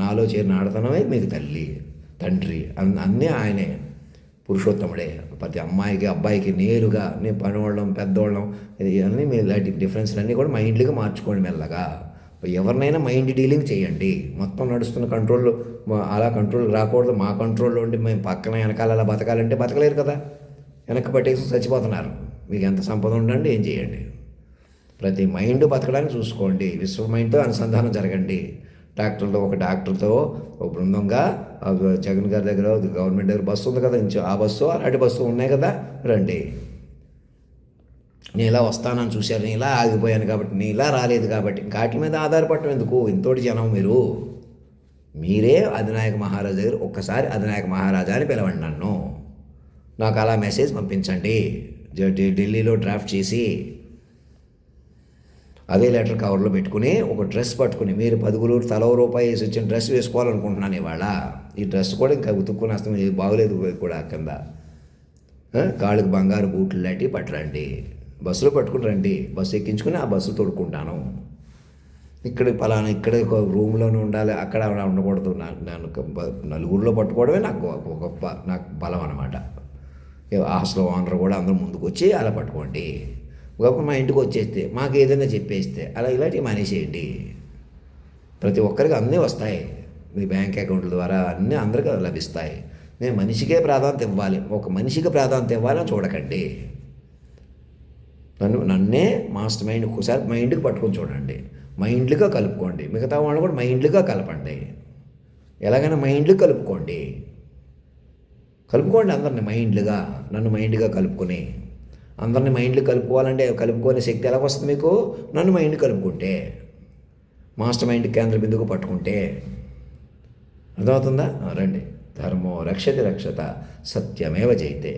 నాలో చేరిన ఆడతనమే మీకు తల్లి, తండ్రి, అన్నీ ఆయనే, పురుషోత్తముడే. ప్రతి అమ్మాయికి అబ్బాయికి నేరుగా నేను పనివాళ్ళం, పెద్దవాళ్ళం, ఇవన్నీ మీ ఇలాంటి డిఫరెన్స్లన్నీ కూడా మైండ్గా మార్చుకోండి మెల్లగా. ఎవరినైనా మైండ్ డీలింగ్ చేయండి. మొత్తం నడుస్తున్న కంట్రోల్ అలా కంట్రోల్ రాకూడదు. మా కంట్రోల్లో ఉండి మేము పక్కన వెనకాల అలా బతకాలంటే బతకలేరు కదా, వెనక్కి పట్టేసి చచ్చిపోతున్నారు. మీకు ఎంత సంపద ఉండండి, ఏం చేయండి. ప్రతి మైండ్ బతకడానికి చూసుకోండి. విశ్వ మైండ్తో అనుసంధానం జరగండి. ఒక డాక్టర్తో ఒక బృందంగా జగన్ గారి దగ్గర, గవర్నమెంట్ దగ్గర బస్సు ఉంది కదా, ఆ బస్సు అలాంటి బస్సు ఉన్నాయి కదా, రండి. నేను ఇలా వస్తానని చూశాను, నేను ఇలా ఆగిపోయాను కాబట్టి, నేను ఇలా రాలేదు కాబట్టి వాటి మీద ఆధారపడటం ఎందుకు? ఇంతోటి జనం మీరే అధినాయక మహారాజా దగ్గర ఒక్కసారి అధినాయక మహారాజా అని పిలవండి నన్ను. నాకు అలా మెసేజ్ పంపించండి ఢిల్లీలో డ్రాఫ్ట్ చేసి. అదే లెటర్ కవర్లో పెట్టుకుని ఒక డ్రెస్ పట్టుకుని మీరు 10 తలో రూపాయి వేసి వచ్చిన డ్రెస్ వేసుకోవాలనుకుంటున్నాను ఇవాళ. ఈ డ్రెస్ కూడా ఇంకా ఉతుక్కుని వస్తాం, ఇది బాగోలేదు కూడా కింద. కాళ్ళకి బంగారు బూట్లు లాంటివి పట్టరండి, బస్సులో పట్టుకుని రండి, బస్సు ఎక్కించుకుని ఆ బస్సు తోడుకుంటాను. ఇక్కడ పలానా ఇక్కడ ఒక రూమ్లోనే ఉండాలి, అక్కడ ఉండకూడదు. నేను నలుగురిలో పట్టుకోవడమే నాకు గొప్ప నాకు బలం అనమాట. హాస్టల్ ఓనర్ కూడా అందరూ ముందుకు వచ్చి అలా పట్టుకోండి. గొప్ప మా ఇంటికి వచ్చేస్తే మాకు ఏదైనా చెప్పేస్తే అలా ఇలాంటివి మానేసేయండి. ప్రతి ఒక్కరికి అన్నీ వస్తాయి, మీ బ్యాంక్ అకౌంట్ల ద్వారా అన్నీ అందరికీ లభిస్తాయి. నేను మనిషికే ప్రాధాన్యత ఇవ్వాలి, ఒక మనిషికి ప్రాధాన్యత ఇవ్వాలని చూడకండి. నన్నే మాస్టర్ మైండ్ ఒకసారి మైండ్కి పట్టుకొని చూడండి, మైండ్లుగా కలుపుకోండి. మిగతా వాళ్ళు కూడా మైండ్లుగా కలపండి. ఎలాగైనా మైండ్లు కలుపుకోండి అందరిని మైండ్లుగా, నన్ను మైండ్గా కలుపుకొని. అందరిని మైండ్లు కలుపుకోవాలంటే కలుపుకునే శక్తి ఎలాగ వస్తుంది మీకు? నన్ను మైండ్ కలుపుకుంటే, మాస్టర్ మైండ్ కేంద్ర బిందువుకు పట్టుకుంటే. అర్థమవుతుందా? రండి. ధర్మో రక్షతి రక్షత, సత్యమేవ జయతే.